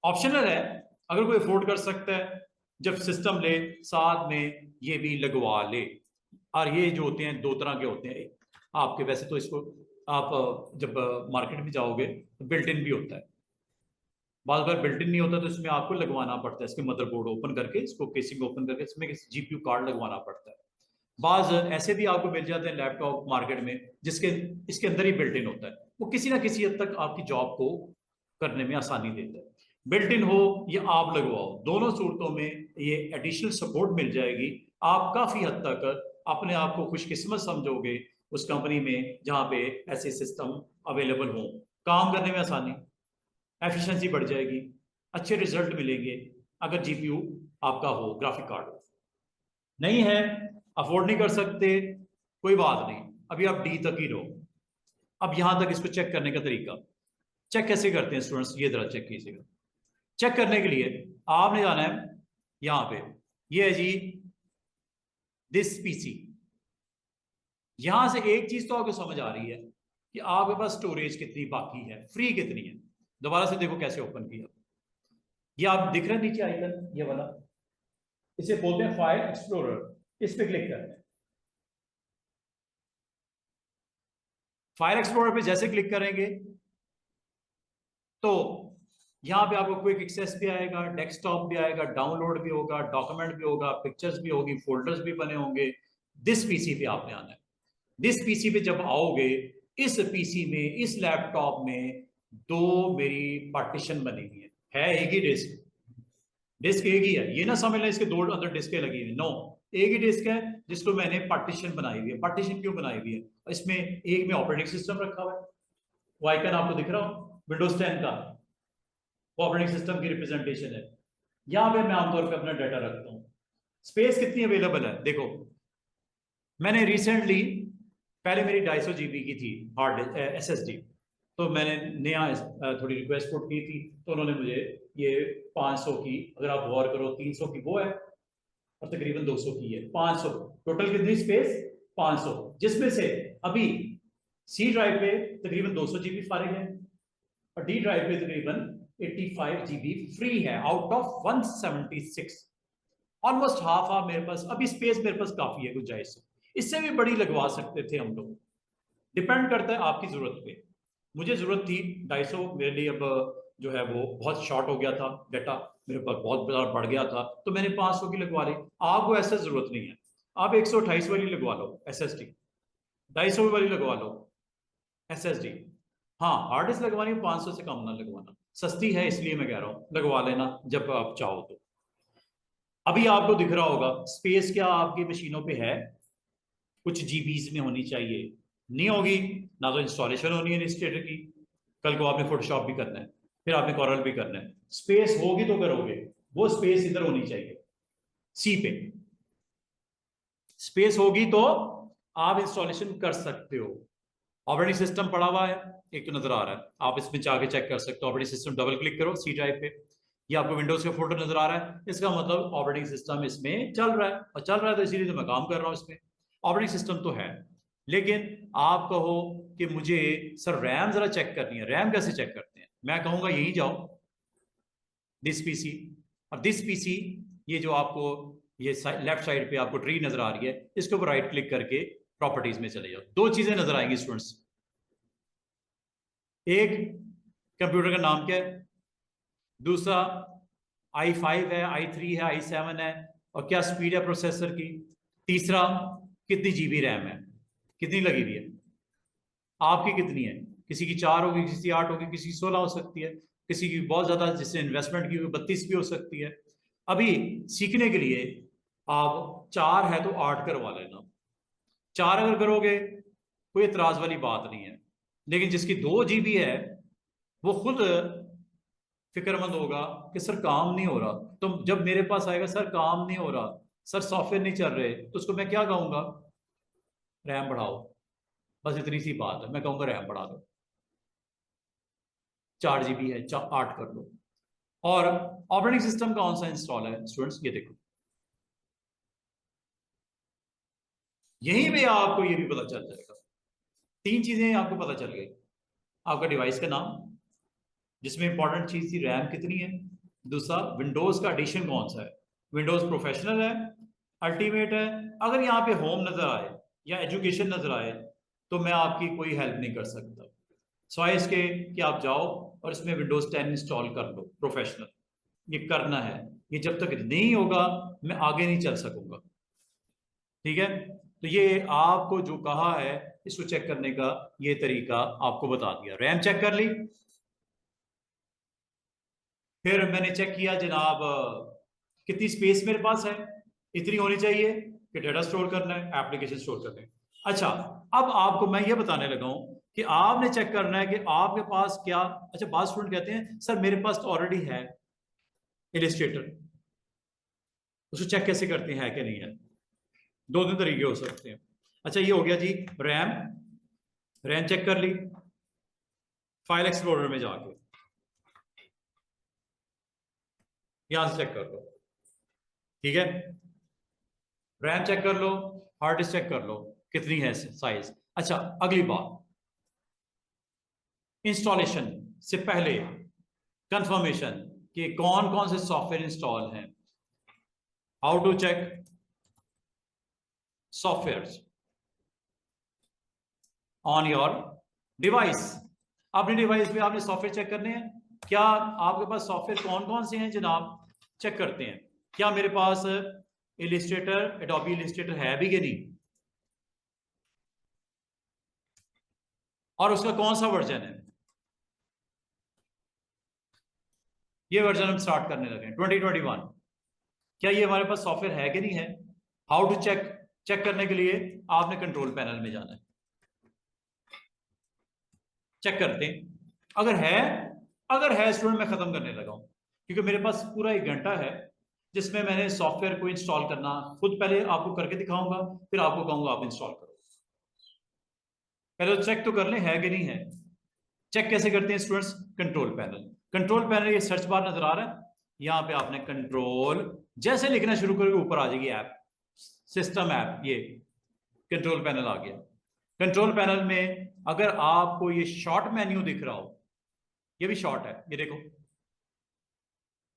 ऑप्शनल है, अगर कोई अफोर्ड कर सकता है, जब सिस्टम ले साथ में ये भी लगवा ले। और ये जो होते हैं दो तरह के होते हैं आपके, वैसे तो इसको आप जब मार्केट में जाओगे तो बिल्ट इन भी होता है, बार बार बिल्ट इन नहीं होता, तो इसमें आपको लगवाना पड़ता है, इसके मदरबोर्ड ओपन करके, इसको केसिंग ओपन करके इसमें जीपीयू कार्ड लगवाना पड़ता है। बाज ऐसे भी आपको मिल जाते हैं लैपटॉप मार्केट में जिसके इसके अंदर ही बिल्ट इन होता है, वो किसी ना किसी हद तक आपकी जॉब को करने में आसानी देता है। बिल्ट इन हो या आप लगवाओ, दोनों सूरतों में ये एडिशनल सपोर्ट मिल जाएगी। आप काफी हद तक अपने आप को खुशकिस्मत समझोगे उस कंपनी में जहां पे ऐसे सिस्टम अवेलेबल हो, काम करने में आसानी, एफिशिएंसी बढ़ जाएगी, अच्छे रिजल्ट मिलेंगे अगर जीपीयू आपका हो, ग्राफिक कार्ड हो। नहीं है, अफोर्ड नहीं कर सकते, कोई बात नहीं, अभी आप डी तक ही रहो। अब यहां तक इसको चेक करने का तरीका, चेक कैसे करते हैं स्टूडेंट्स, ये जरा चेक कीजिएगा। चेक करने के लिए आपने जाना है यहां पे, ये है जी दिस पीसी। यहां से एक चीज तो आपको समझ आ रही है कि आपके पास स्टोरेज कितनी बाकी है, फ्री कितनी है। दोबारा से देखो कैसे ओपन किया, ये आप दिख रहे हैं नीचे आइकन ये वाला, इसे बोलते हैं फाइल एक्सप्लोरर। इस पे क्लिक करते हैं, फाइल एक्सप्लोरर पे जैसे क्लिक करेंगे तो यहां पे आपको क्विक एक्सेस भी आएगा, डेस्कटॉप भी आएगा, डाउनलोड भी होगा, डॉक्यूमेंट भी होगा, पिक्चर्स भी होगी, फोल्डर्स भी बने होंगे। दिस पीसी पे आपने आना है। दिस पीसी पे जब आओगे, इस पीसी में, इस लैपटॉप में दो मेरी पार्टीशन बनी हुई है एक ही डिस्क, डिस्क एक ही है, ये ना समझ लें इसके दो अंदर डिस्कें लगी हुई, नो, एक ही डिस्क है जिसको मैंने पार्टीशन बनाई हुई है। पार्टीशन क्यों बनाई हुई है, इसमें एक में ऑपरेटिंग सिस्टम रखा हुआ है, वो आइकन आपको दिख रहा हो विंडोज 10 का, वो ऑपरेटिंग सिस्टम की रिप्रेजेंटेशन है। यहां पे मैं आमतौर पर अपना डाटा रखता हूँ। स्पेस कितनी अवेलेबल है देखो, मैंने रिसेंटली, पहले मेरी 250 GB की थी हार्ड SSD, तो मैंने नया थोड़ी रिक्वेस्ट पुट की थी, तो उन्होंने मुझे ये 500 की, अगर आप गौर करो 300 की वो है और तकरीबन 200 की है, 500 टोटल कितनी स्पेस, 500, जिसमें से अभी सी ड्राइव पे तकरीबन 200 GB फारिग है और डी ड्राइव पे तकरीबन 85 GB फ्री है out of 176, almost half half मेरे पास अभी स्पेस, मेरे पास काफी है गुंजाइश से। इससे भी बड़ी लगवा सकते थे हम लोग, डिपेंड करता है आपकी जरूरत पे। मुझे जरूरत थी 250, मेरे लिए अब जो है वो बहुत शॉर्ट हो गया था, डाटा मेरे पास बहुत बढ़ गया था, तो मैंने 500 की लगवा ली। आपको ऐसा जरूरत नहीं है, आप 128 वाली लगवा लो SSD, 250 वाली लगवा लो SSD। हाँ, हार्ड डिस्क लगवानी है 500 से कम ना लगवाना, सस्ती है इसलिए मैं कह रहा हूँ लगवा लेना जब आप चाहो तो। अभी आपको दिख रहा होगा स्पेस क्या आपकी मशीनों पे है, कुछ जीबीज में होनी चाहिए, नहीं होगी ना तो इंस्टॉलेशन होनी है इनिस्टेटर की, कल को आपने फोटोशॉप भी करना है, फिर आपने कॉरल भी करना है, स्पेस होगी तो करोगे, वो स्पेस इधर होनी चाहिए सी पे, स्पेस होगी तो आप इंस्टॉलेशन कर सकते हो। ऑपरेटिंग सिस्टम पड़ा हुआ है, एक तो नजर आ रहा है, आप इसमें जाके चेक कर सकते हो, ऑपरेटिंग सिस्टम डबल क्लिक करो सी ड्राइव पे, ये आपको विंडोज का फोल्डर नजर आ रहा है, इसका मतलब ऑपरेटिंग सिस्टम इसमें चल रहा है, और चल रहा है तो इसीलिए तो मैं काम कर रहा हूँ इसमें। ऑपरेटिंग सिस्टम तो है, लेकिन आप कहो कि मुझे सर रैम जरा चेक करनी है, रैम कैसे चेक करते हैं? मैं कहूंगा यहीं जाओ, दिस पीसी, और दिस पीसी, ये जो आपको ये लेफ्ट साइड पे आपको ट्री नजर आ रही है, इसके ऊपर राइट क्लिक करके प्रॉपर्टीज में चले जाओ। दो चीजें नजर आएंगी स्टूडेंट्स, एक कंप्यूटर का नाम क्या है, दूसरा i5 है, i3 है, i7 है, और क्या स्पीड है प्रोसेसर की, तीसरा कितनी जीबी रैम है, कितनी लगी हुई है, आपकी कितनी है, किसी की 4 होगी, किसी की 8 होगी, किसी की 16 हो सकती है, किसी की बहुत ज्यादा जिससे इन्वेस्टमेंट की हुई 32 भी हो सकती है। अभी सीखने के लिए आप 4 है तो 8 करवा लेना, 4 अगर करोगे कोई एतराज वाली बात नहीं है, लेकिन जिसकी 2 जीबी है वो खुद फिक्रमंद होगा कि सर काम नहीं हो रहा, तो जब मेरे पास आएगा सर काम नहीं हो रहा, सर सॉफ्टवेयर नहीं चल रहे, तो उसको मैं क्या कहूंगा? रैम बढ़ाओ, बस इतनी सी बात है, मैं कहूंगा रैम बढ़ा दो, 4 जीबी है, 8 कर लो। और ऑपरेटिंग सिस्टम कौन सा इंस्टॉल है स्टूडेंट्स, ये देखो, यहीं पे आपको ये भी पता चल जाएगा, 3 चीजें आपको पता चल गई, आपका डिवाइस का नाम, जिसमें इंपॉर्टेंट चीज थी रैम कितनी है, दूसरा विंडोज का एडिशन कौन सा है, विंडोज प्रोफेशनल है, अल्टीमेट है, अगर यहाँ पे होम नजर आए या एजुकेशन नजर आए तो मैं आपकी कोई हेल्प नहीं कर सकता, सवाए इसके कि आप जाओ और इसमें विंडोज 10 इंस्टॉल कर लो प्रोफेशनल, ये करना है, ये जब तक नहीं होगा मैं आगे नहीं चल सकूंगा, ठीक है? तो ये आपको जो कहा है इसको चेक करने का ये तरीका आपको बता दिया, रैम चेक कर ली, फिर मैंने चेक किया जनाब कितनी स्पेस मेरे पास है, इतनी होनी चाहिए कि डेटा स्टोर करना है, एप्लीकेशन स्टोर करना है। अच्छा, अब आपको मैं ये बताने लगा हूं कि आपने चेक करना है कि आपके पास क्या, अच्छा बात स्टूडेंट कहते हैं सर मेरे पास तो ऑलरेडी है इलिस्ट्रेटर, उसको चेक कैसे करते हैं है कि नहीं है? दो तीन तरीके हो सकते हैं। अच्छा ये हो गया जी रैम, रैम चेक कर ली फाइल एक्सप्लोरर में जाके, यहां से चेक कर लो, ठीक है? रैम चेक कर लो, हार्ड डिस्क चेक कर लो कितनी है साइज। अच्छा अगली बात, इंस्टॉलेशन से पहले कंफर्मेशन कि कौन कौन से सॉफ्टवेयर इंस्टॉल हैं, how to check software on your device, अपने डिवाइस पे आपने सॉफ्टवेयर चेक करने हैं, क्या आपके पास सॉफ्टवेयर कौन कौन से हैं जनाब, चेक करते हैं, क्या मेरे पास इलिस्ट्रेटर, एडोबी इलिस्ट्रेटर है भी कि नहीं, और उसका कौन सा वर्जन है, ये वर्जन हम स्टार्ट करने लगे 2021, क्या ये हमारे पास सॉफ्टवेयर है कि नहीं है? हाउ टू चेक, चेक करने के लिए आपने कंट्रोल पैनल में जाना है, चेक करते हैं, अगर है स्टूडेंट मैं खत्म करने लगा हूं, क्योंकि मेरे पास पूरा 1 घंटा है जिसमें मैंने सॉफ्टवेयर को इंस्टॉल करना खुद पहले आपको करके दिखाऊंगा, फिर आपको कहूंगा आप इंस्टॉल करो, पहले तो चेक तो कर लें है कि नहीं है। चेक कैसे करते हैं students? Control panel, control panel ये सर्च बार नजर आ रहा है, यहां पे आपने कंट्रोल जैसे लिखना शुरू करोगे ऊपर आ जाएगी ऐप, सिस्टम ऐप, ये कंट्रोल पैनल आ गया। कंट्रोल पैनल में अगर आपको ये शॉर्ट मेन्यू दिख रहा हो, ये भी शॉर्ट है, ये देखो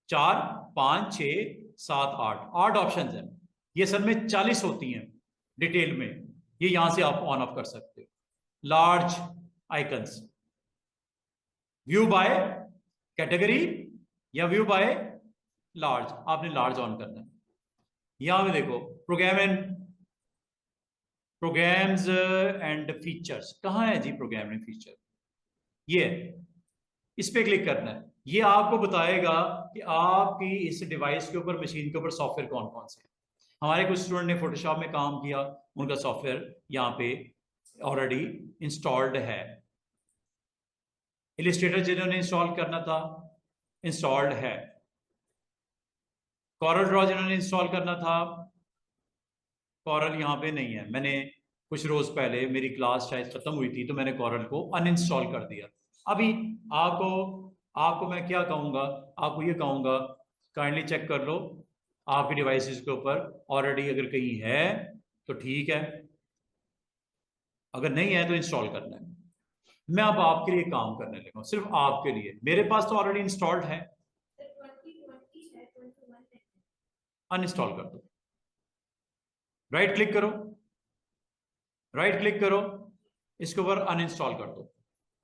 4 5 6 7 8, 8 ऑप्शन है, ये सब में 40 होती हैं डिटेल में, ये यहां से आप ऑन ऑफ कर सकते हो। Large icons, view by category या व्यू बाय लार्ज, आपने लार्ज ऑन करना है। यहां पे देखो प्रोग्राम्स एंड फीचर्स, कहां है जी प्रोग्राम एंड फीचर, ये इस पे क्लिक करना है, ये आपको बताएगा कि आपकी इस डिवाइस के ऊपर, मशीन के ऊपर सॉफ्टवेयर कौन कौन से हैं। हमारे कुछ स्टूडेंट ने फोटोशॉप में काम किया, उनका सॉफ्टवेयर यहाँ पे ऑलरेडी इंस्टॉल्ड है, इलिस्ट्रेटर जिन्होंने इंस्टॉल करना था इंस्टॉल्ड है, कॉरल ड्रॉ जिन्होंने इंस्टॉल करना था, कॉरल यहाँ पे नहीं है, मैंने कुछ रोज पहले मेरी क्लास शायद खत्म हुई थी तो मैंने कॉरल को अनइंस्टॉल कर दिया। अभी आपको आपको मैं क्या कहूँगा, आपको ये कहूँगा काइंडली चेक कर लो आपके डिवाइसेस के ऊपर ऑलरेडी अगर कहीं है तो ठीक है, अगर नहीं है तो इंस्टॉल करना है। मैं अब आपके लिए काम करने लगा हूँ, सिर्फ आपके लिए। मेरे पास तो ऑलरेडी इंस्टॉल्ड है, अनइंस्टॉल कर दो। राइट क्लिक करो, राइट क्लिक करो, इसके ऊपर अनइंस्टॉल कर दो।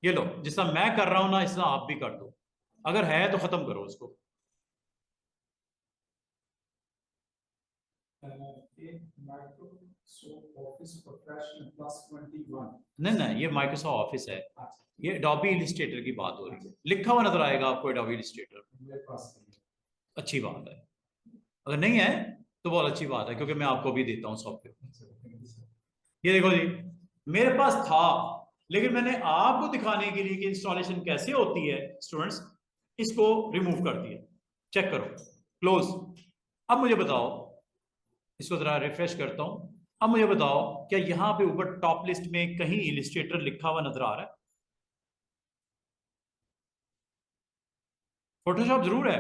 ये लो, जिस तरह मैं कर रहा हूं ना इस तरह आप भी कर दो। अगर है तो खत्म करो उसको। नहीं नहीं, ये माइक्रोसॉफ्ट ऑफिस है, ये एडोबी इलस्ट्रेटर की बात हो रही है। लिखा हुआ नजर आएगा आपको एडोबी इलस्ट्रेटर, अच्छी बात है। अगर नहीं है तो बहुत अच्छी बात है, क्योंकि मैं आपको भी देता हूँ सॉफ्टवेयर। ये देखो जी, मेरे पास था, लेकिन मैंने आपको दिखाने के लिए कि इंस्टॉलेशन कैसे होती है स्टूडेंट्स, इसको रिमूव कर दिया। चेक करो, क्लोज। अब मुझे बताओ, इसको जरा रिफ्रेश करता हूं। अब मुझे बताओ, क्या यहां पे ऊपर टॉप लिस्ट में कहीं इलिस्ट्रेटर लिखा हुआ नजर आ रहा है? फोटोशॉप जरूर है,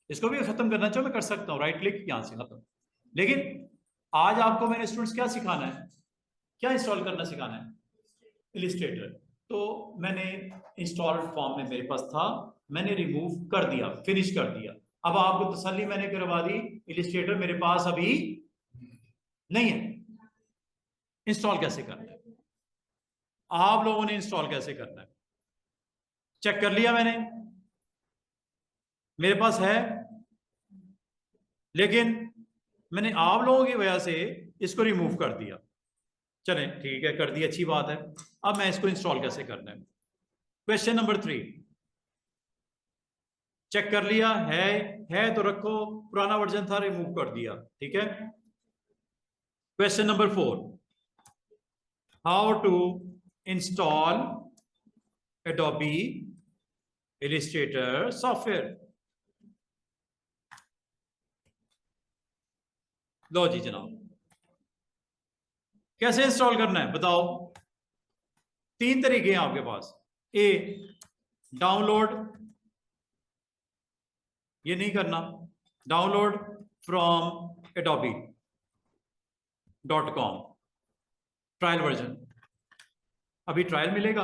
इसको भी खत्म करना चाहो मैं कर सकता हूं, राइट क्लिक यहां से खत्म। लेकिन आज आपको मैंने स्टूडेंट्स क्या सिखाना है, क्या इंस्टॉल करना सिखाना है? इलिस्ट्रेटर। तो मैंने इंस्टॉल फॉर्म में मेरे पास था, मैंने रिमूव कर दिया, फिनिश कर दिया। अब आपको तसल्ली मैंने करवा दी, इलिस्ट्रेटर मेरे पास अभी नहीं है। इंस्टॉल कैसे करना है, आप लोगों ने इंस्टॉल कैसे करना है? चेक कर लिया मैंने, मेरे पास है, लेकिन मैंने आप लोगों की वजह से इसको रिमूव कर दिया। चलें ठीक है, कर दी, अच्छी बात है। अब मैं इसको इंस्टॉल कैसे करना है? क्वेश्चन नंबर 3, चेक कर लिया है तो रखो, पुराना वर्जन था रिमूव कर दिया, ठीक है। Question number 4, how to install Adobe Illustrator software. लो जी जनाब, कैसे इंस्टॉल करना है बताओ? 3 तरीके हैं आपके पास। ए, डाउनलोड, ये नहीं करना, download from adobe.com, trial version, अभी ट्रायल मिलेगा,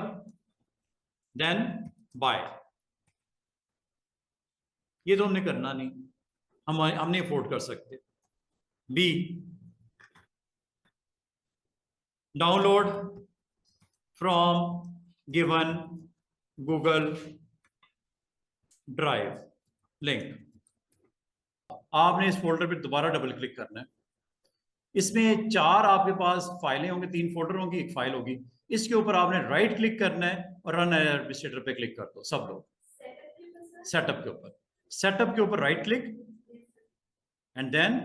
देन बाय। ये तो हमने करना नहीं, हम नहीं अफोर्ड कर सकते। B, download from given Google Drive link. आपने इस फोल्डर पर दोबारा डबल क्लिक करना है। इसमें 4 आपके पास फाइलें होंगी, 3 फोल्डर होंगी, 1 फाइल होगी। इसके ऊपर आपने राइट क्लिक करना है और रन एडमिनिस्ट्रेटर पे क्लिक कर दो सब लोग। सेटअप के ऊपर, सेटअप के ऊपर right click and then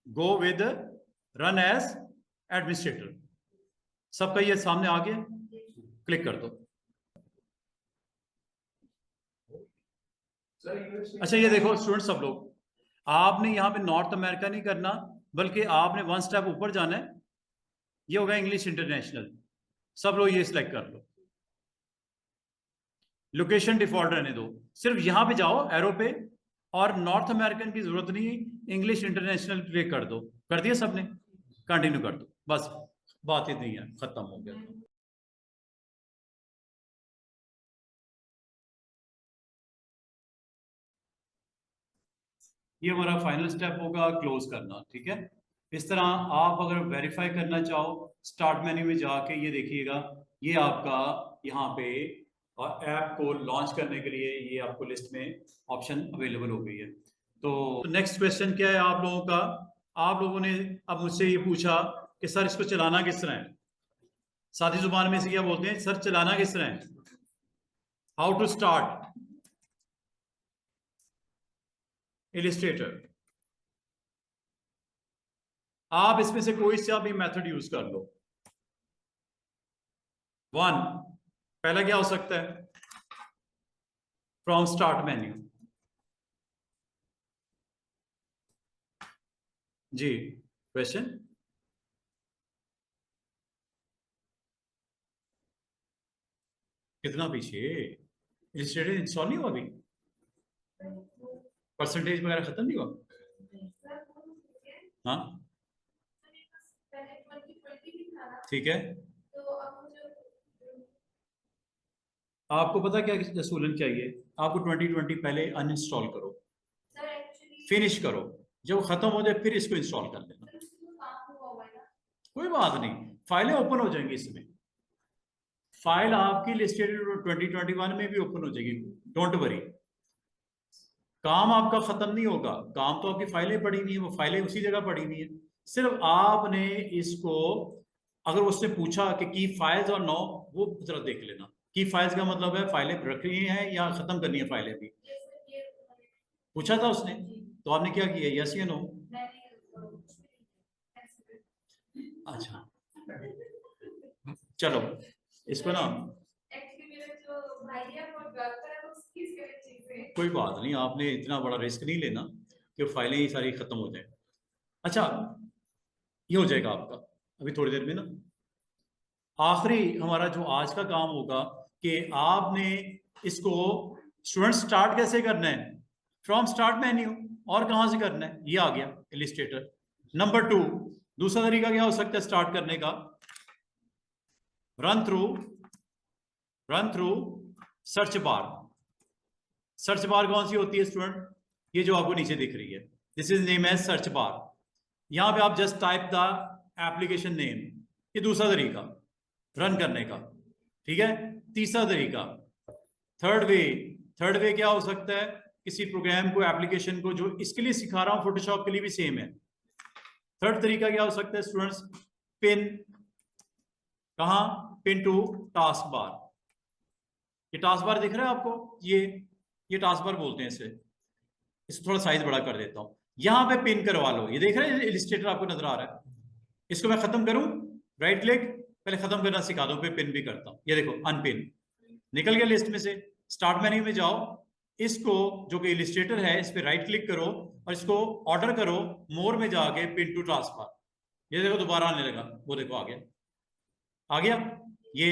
go with run as administrator. सबका ये सामने आ गया, क्लिक कर दो। अच्छा ये देखो स्टूडेंट सब लोग, आपने यहाँ पे नॉर्थ अमेरिका नहीं करना, बल्कि आपने 1 स्टेप ऊपर जाना है। ये होगा इंग्लिश इंटरनेशनल, सब लोग ये सिलेक्ट कर लो। लोकेशन डिफॉल्ट रहने दो, सिर्फ यहां पे जाओ एरो पे, और नॉर्थ अमेरिकन की जरूरत नहीं, इंग्लिश इंटरनेशनल क्लिक कर दो। कर दिया सबने? कंटिन्यू कर दो, बस बात इतनी है, खत्म हो गया। ये हमारा फाइनल स्टेप होगा, क्लोज करना, ठीक है। इस तरह आप अगर वेरीफाई करना चाहो, स्टार्ट मेन्यू में जाके ये देखिएगा, ये आपका यहाँ पे और ऐप को लॉन्च करने के लिए ये आपको लिस्ट में ऑप्शन अवेलेबल हो गई है। तो नेक्स्ट क्वेश्चन क्या है आप लोगों का? आप लोगों ने अब मुझसे ये पूछा कि सर इसको चलाना किस तरह है, सादी जुबान में से क्या बोलते हैं सर, चलाना किस तरह है, हाउ टू स्टार्ट इलिस्ट्रेटर। आप इसमें से कोई सा भी मेथड यूज कर लो। 1, पहला क्या हो सकता है, फ्रॉम स्टार्ट मेन्यू। जी, क्वेश्चन। कितना पीछे? इलिस्ट्रेटर इंस्टॉल नहीं हुआ अभी? परसेंटेज वगैरह खत्म नहीं हुआ? हाँ ठीक है। आपको पता क्या रसूलन चाहिए? आपको 2020 पहले अनइंस्टॉल करो, फिनिश करो, जब खत्म हो जाए फिर इसको इंस्टॉल कर लेना। कोई बात नहीं, फाइलें ओपन हो जाएंगी इसमें। फाइल आपकी लिस्टेड 2021 में भी ओपन हो जाएगी, डोंट वरी। काम आपका खत्म नहीं होगा, काम तो आपकी फाइलें पड़ी हुई है, वो फाइलें उसी जगह पड़ी हुई है। सिर्फ आपने इसको, अगर उसने पूछा कि की फाइल्स और नो, वो जरा देख लेना। की फाइल्स का मतलब है फाइलें रखनी है या खत्म करनी है फाइलें भी, पूछा था उसने, तो आपने क्या किया, यस या नो? अच्छा चलो, इसको ना कोई बात नहीं, आपने इतना बड़ा रिस्क नहीं लेना कि फाइलें ही सारी खत्म हो जाए। अच्छा, ये हो जाएगा आपका अभी थोड़ी देर में ना। आखिरी हमारा जो आज का काम होगा कि आपने इसको स्टूडेंट स्टार्ट कैसे करना है, फ्रॉम स्टार्ट मेन्यू, और कहां से करना है, ये आ गया इलिस्ट्रेटर। नंबर 2, दूसरा तरीका क्या हो सकता है स्टार्ट करने का, run through search bar. Search bar कौन सी होती है स्टूडेंट? ये जो आपको नीचे दिख रही है, this is name as search bar. यहां पे आप just type the application name. ये दूसरा तरीका रन करने का, ठीक है। तीसरा तरीका, थर्ड वे क्या हो सकता है, किसी प्रोग्राम को, एप्लीकेशन को, जो इसके लिए सिखा रहा हूं फोटोशॉप के लिए भी सेम है। थर्ड तरीका क्या हो सकता है स्टूडेंट्स, पिन, कहां, पिन टू टास्क बार। ये टास्क बार दिख रहा है आपको, ये टास्क बार बोलते हैं इसे। इसको थोड़ा साइज बड़ा कर देता हूं, यहां पे पिन करवा लो। ये देख रहे हैं इलिस्ट्रेटर आपको नजर आ रहा है, इसको मैं खत्म करूं, राइट क्लिक, पहले खत्म करना सिखा दो, फिर पिन भी करता हूं। ये देखो अनपिन निकल गया लिस्ट में से। स्टार्ट मेन्यू में जाओ, इसको जो कि इलिस्ट्रेटर है इस पे राइट क्लिक करो और इसको ऑर्डर करो, मोर में जाके पिन टू टास्क बार। ये देखो दोबारा आने लगा, वो देखो आ गया। ये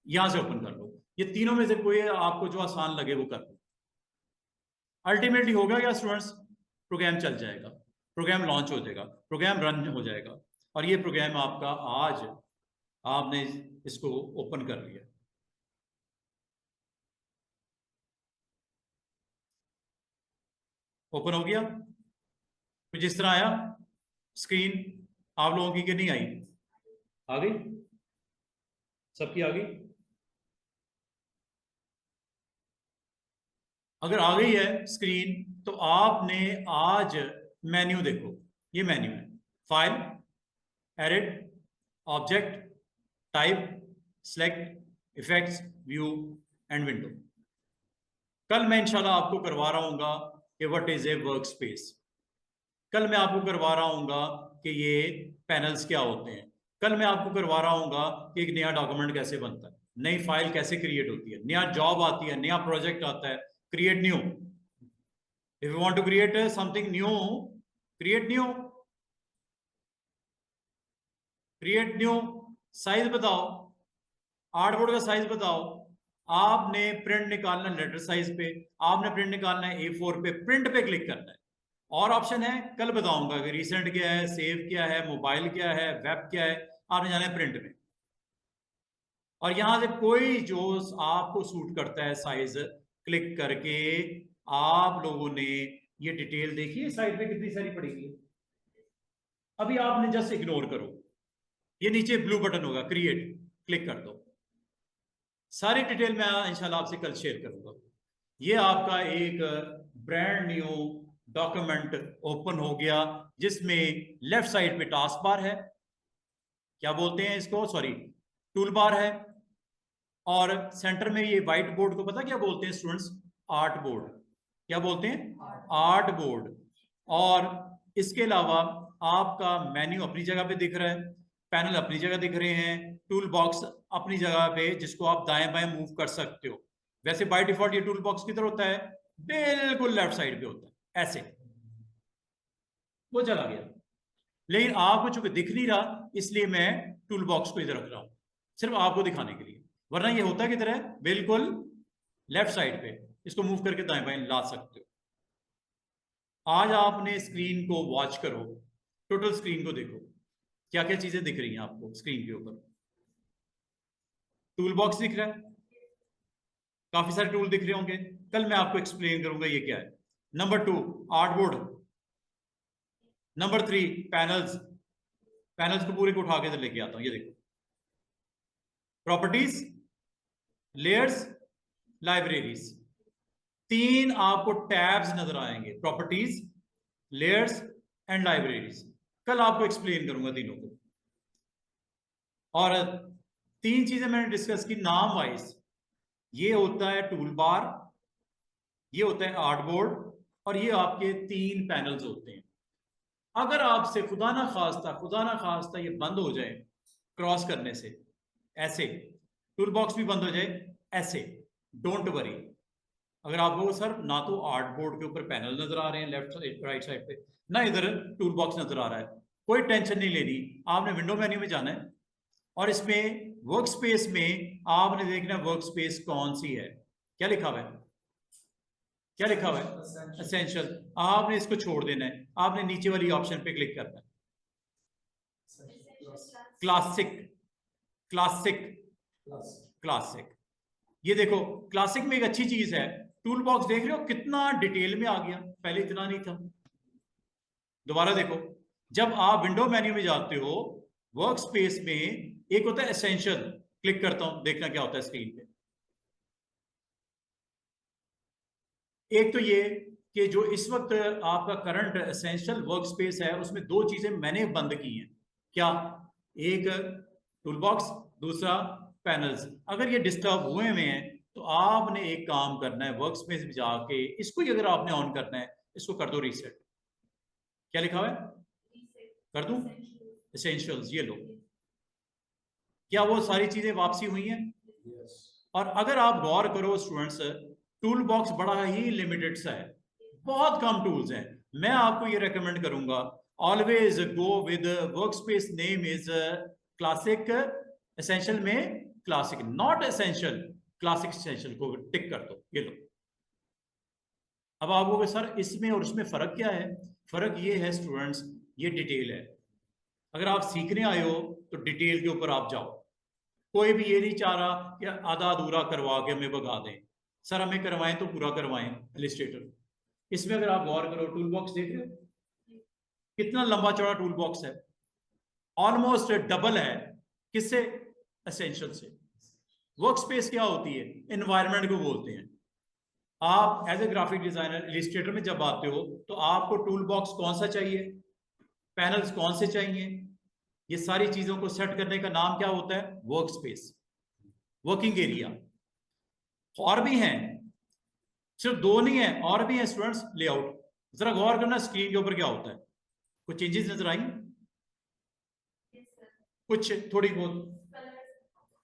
यहां से ओपन कर लो। ये तीनों में से कोई आपको जो आसान लगे वो कर लो। अल्टीमेटली होगा क्या स्टूडेंट्स, प्रोग्राम चल जाएगा, प्रोग्राम लॉन्च हो जाएगा, प्रोग्राम रन हो जाएगा, और ये प्रोग्राम आपका आज आपने इसको ओपन कर लिया। ओपन हो गया, तो जिस तरह आया स्क्रीन, आप लोगों की कि नहीं आई? आ गई, सबकी आ गई। अगर आ गई है स्क्रीन, तो आपने आज मेन्यू देखो, ये मेन्यू है, file, edit, object, type, select, effects, view and window. कल मैं इंशाल्लाह आपको करवा रहा हूँ कि what is a work space. कल मैं आपको करवा रहा हूँ कि ये पैनल्स क्या होते हैं। कल मैं आपको करवा रहा हूँ कि एक नया डॉक्यूमेंट कैसे बनता है, नई फाइल कैसे क्रिएट होती है, नया जॉब आती है, नया प्रोजेक्ट आता है, create new. If you want to create something new, create new, create new. Size बताओ, आर्टबोर्ड का साइज बताओ। आपने प्रिंट निकालना लेटर साइज पे, आपने प्रिंट निकालना है A4 पे, प्रिंट पे क्लिक करना है। और ऑप्शन है, कल बताऊंगा कि रिसेंट क्या है, सेव क्या है, मोबाइल क्या है, वेब क्या है। आपने जाना है प्रिंट में, और यहां से कोई जो आपको सूट करता है साइज क्लिक करके, आप लोगों ने ये डिटेल देखी है साइड पे कितनी सारी पड़ी हुई है। अभी आपने जस्ट इग्नोर करो, ये नीचे ब्लू बटन होगा क्रिएट, क्लिक कर दो। सारी डिटेल मैं इंशाल्लाह आपसे कल शेयर करूंगा। ये आपका एक ब्रांड न्यू डॉक्यूमेंट ओपन हो गया, जिसमें लेफ्ट साइड पे टास्क बार है, क्या बोलते हैं इसको, सॉरी, टूल बार है, और सेंटर में ये व्हाइट बोर्ड को पता क्या बोलते हैं स्टूडेंट्स, आर्ट बोर्ड। क्या बोलते हैं, आर्ट बोर्ड। और इसके अलावा आपका मेन्यू अपनी जगह पे दिख रहा है, पैनल अपनी जगह दिख रहे हैं, टूल बॉक्स अपनी जगह पे, जिसको आप दाएं बाएं मूव कर सकते हो। वैसे बाय डिफॉल्ट ये टूल बॉक्स किधर होता है, बिल्कुल लेफ्ट साइड पे होता है, ऐसे। वो चला गया, लेकिन आपको चूंकि दिख नहीं रहा, इसलिए मैं टूल बॉक्स को इधर रख रहा हूं, सिर्फ आपको दिखाने के लिए। वरना ये होता किधर है, बिल्कुल लेफ्ट साइड पे, इसको मूव करके दाएं बाएं ला सकते हो। आज आपने स्क्रीन को वॉच करो, टोटल स्क्रीन को देखो, क्या क्या चीजें दिख रही हैं आपको स्क्रीन के ऊपर। टूल बॉक्स दिख रहा है, काफी सारे टूल दिख रहे होंगे, कल मैं आपको एक्सप्लेन करूंगा ये क्या है। Number 2 artboard, number 3 panels, panels को पूरे को उठा के इधर लेके आता हूं, ये देखो प्रॉपर्टीज, लेयर्स, लाइब्रेरीज, 3 आपको टैब्स नजर आएंगे, प्रॉपर्टीज, लेयर्स एंड लाइब्रेरीज। कल आपको एक्सप्लेन करूंगा तीनों को। और 3 चीजें मैंने डिस्कस की नाम वाइज, ये होता है टूल बार, ये होता है आर्टबोर्ड, और ये आपके 3 पैनल्स होते हैं। अगर आपसे खुदा ना खास्ता ये बंद हो जाए क्रॉस करने से, ऐसे टूल बॉक्स भी बंद हो जाए ऐसे, डोंट वरी। अगर आपको सर ना तो आर्टबोर्ड के ऊपर पैनल नजर आ रहे हैं लेफ्ट साइड राइट साइड पे, ना इधर टूल बॉक्स नजर आ रहा है, कोई टेंशन नहीं लेनी। आपने विंडो मेन्यू में जाना है और इसमें वर्क स्पेस में आपने देखना वर्क स्पेस कौन सी है, क्या लिखा हुआ है, क्या लिखा हुआ है, एसेंशियल। आपने इसको छोड़ देना है, आपने नीचे वाली ऑप्शन पे क्लिक करना है, क्लासिक, क्लासिक, क्लासिक। ये देखो क्लासिक में एक अच्छी चीज है, टूल बॉक्स देख रहे हो कितना डिटेल में आ गया, पहले इतना नहीं था। दोबारा देखो, जब आप विंडो मेन्यू में जाते हो वर्क स्पेस में एक होता है एसेंशियल, क्लिक करता हूं देखना क्या होता है स्क्रीन पे। एक तो ये कि जो इस वक्त आपका करंट एसेंशियल वर्क स्पेस है उसमें 2 चीजें मैंने बंद की हैं, क्या, एक टूल बॉक्स, दूसरा पैनल्स। अगर ये डिस्टर्ब हुए हैं तो आपने एक काम करना है, वर्क स्पेस में जाके इसको ही अगर आपने ऑन करना है, इसको कर दो रीसेट। क्या लिखा हुआ है, कर दूं, एसेंशियल्स, ये लो, क्या वो सारी चीजें वापसी हुई हैं? yes. और अगर आप गौर करो स्टूडेंट्स, टूल बॉक्स बड़ा ही लिमिटेड सा है, बहुत कम टूल्स हैं। मैं आपको ये रेकमेंड करूंगा, always go with work space name is classic, essential में classic, not essential, classic essential को टिक कर दो, ये लो। अब आप बोलोगे सर इसमें और उसमें फर्क क्या है? फर्क ये है स्टूडेंट्स, ये डिटेल है। अगर आप सीखने आए हो तो डिटेल के ऊपर आप जाओ, कोई भी ये नहीं चाह रहा कि आधा अधूरा करवा के हमें भगा दें, सर हमें करवाएं तो पूरा करवाएं इलस्ट्रेटर। इसमें अगर आप गौर करो, टूल बॉक्स देख रहे हो कितना लंबा चौड़ा टूल बॉक्स है, ऑलमोस्ट डबल है, किससे, एसेंशियल से। वर्क स्पेस क्या होती है, एनवायरनमेंट को बोलते हैं। आप as a graphic designer Illustrator में जब आते हो तो आपको टूल बॉक्स कौन सा चाहिए, पैनल्स कौन से चाहिए, ये सारी चीजों को सेट करने का नाम क्या होता है, वर्क स्पेस, वर्किंग एरिया। और भी हैं, सिर्फ 2 नहीं है, और भी है स्टूडेंट्स, लेआउट। जरा गौर करना स्क्रीन के ऊपर क्या होता है, कुछ चेंजेस नजर आई, कुछ थोड़ी बहुत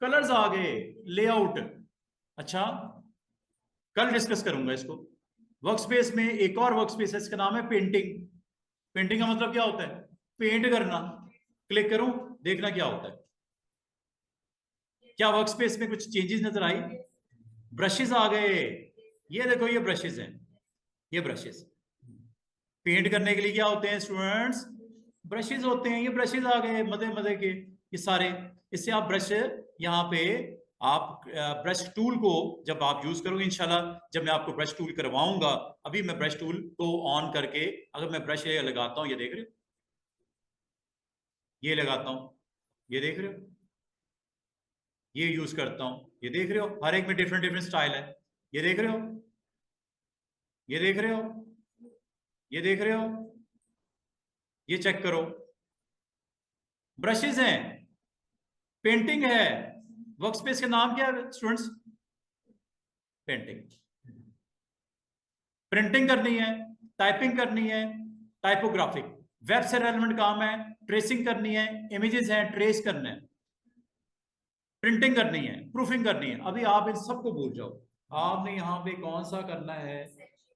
कलर्स आ गए, लेआउट। अच्छा, कल डिस्कस करूंगा इसको। वर्क स्पेस में एक और वर्क स्पेस है, इसका नाम है पेंटिंग। पेंटिंग का मतलब क्या होता है, पेंट करना। क्लिक करूं देखना क्या होता है, क्या वर्क स्पेस में कुछ चेंजेस नजर आई, ब्रशेस आ गए, ये देखो ये ब्रशेस हैं, ये ब्रशेस पेंट करने के लिए क्या होते हैं स्टूडेंट्स, ब्रशेस होते हैं। ये ब्रशेस आ गए मजे मजे के, ये सारे। इससे आप ब्रश यहाँ पे, आप ब्रश टूल को जब आप यूज करोगे इंशाल्लाह, जब मैं आपको ब्रश टूल करवाऊंगा, अभी मैं ब्रश टूल को ऑन करके अगर मैं ब्रश ये लगाता हूं, ये देख रहे हो, ये लगाता हूं, ये देख रहे हो, ये यूज करता हूं, ये देख रहे हो, हर एक में डिफरेंट डिफरेंट स्टाइल है, ये देख रहे हो, ये देख रहे हो, ये देख रहे हो, ये चेक करो, ब्रशेस हैं, पेंटिंग है। वर्क स्पेस का नाम क्या है स्टूडेंट्स, पेंटिंग। प्रिंटिंग करनी है, टाइपिंग करनी है, टाइपोग्राफिक, वेब से रेलेवेंट काम है, ट्रेसिंग करनी है, इमेजेस हैं ट्रेस करना है, प्रिंटिंग करनी है, प्रूफिंग करनी है। अभी आप इन सबको भूल जाओ, आपने यहाँ पे कौन सा करना है,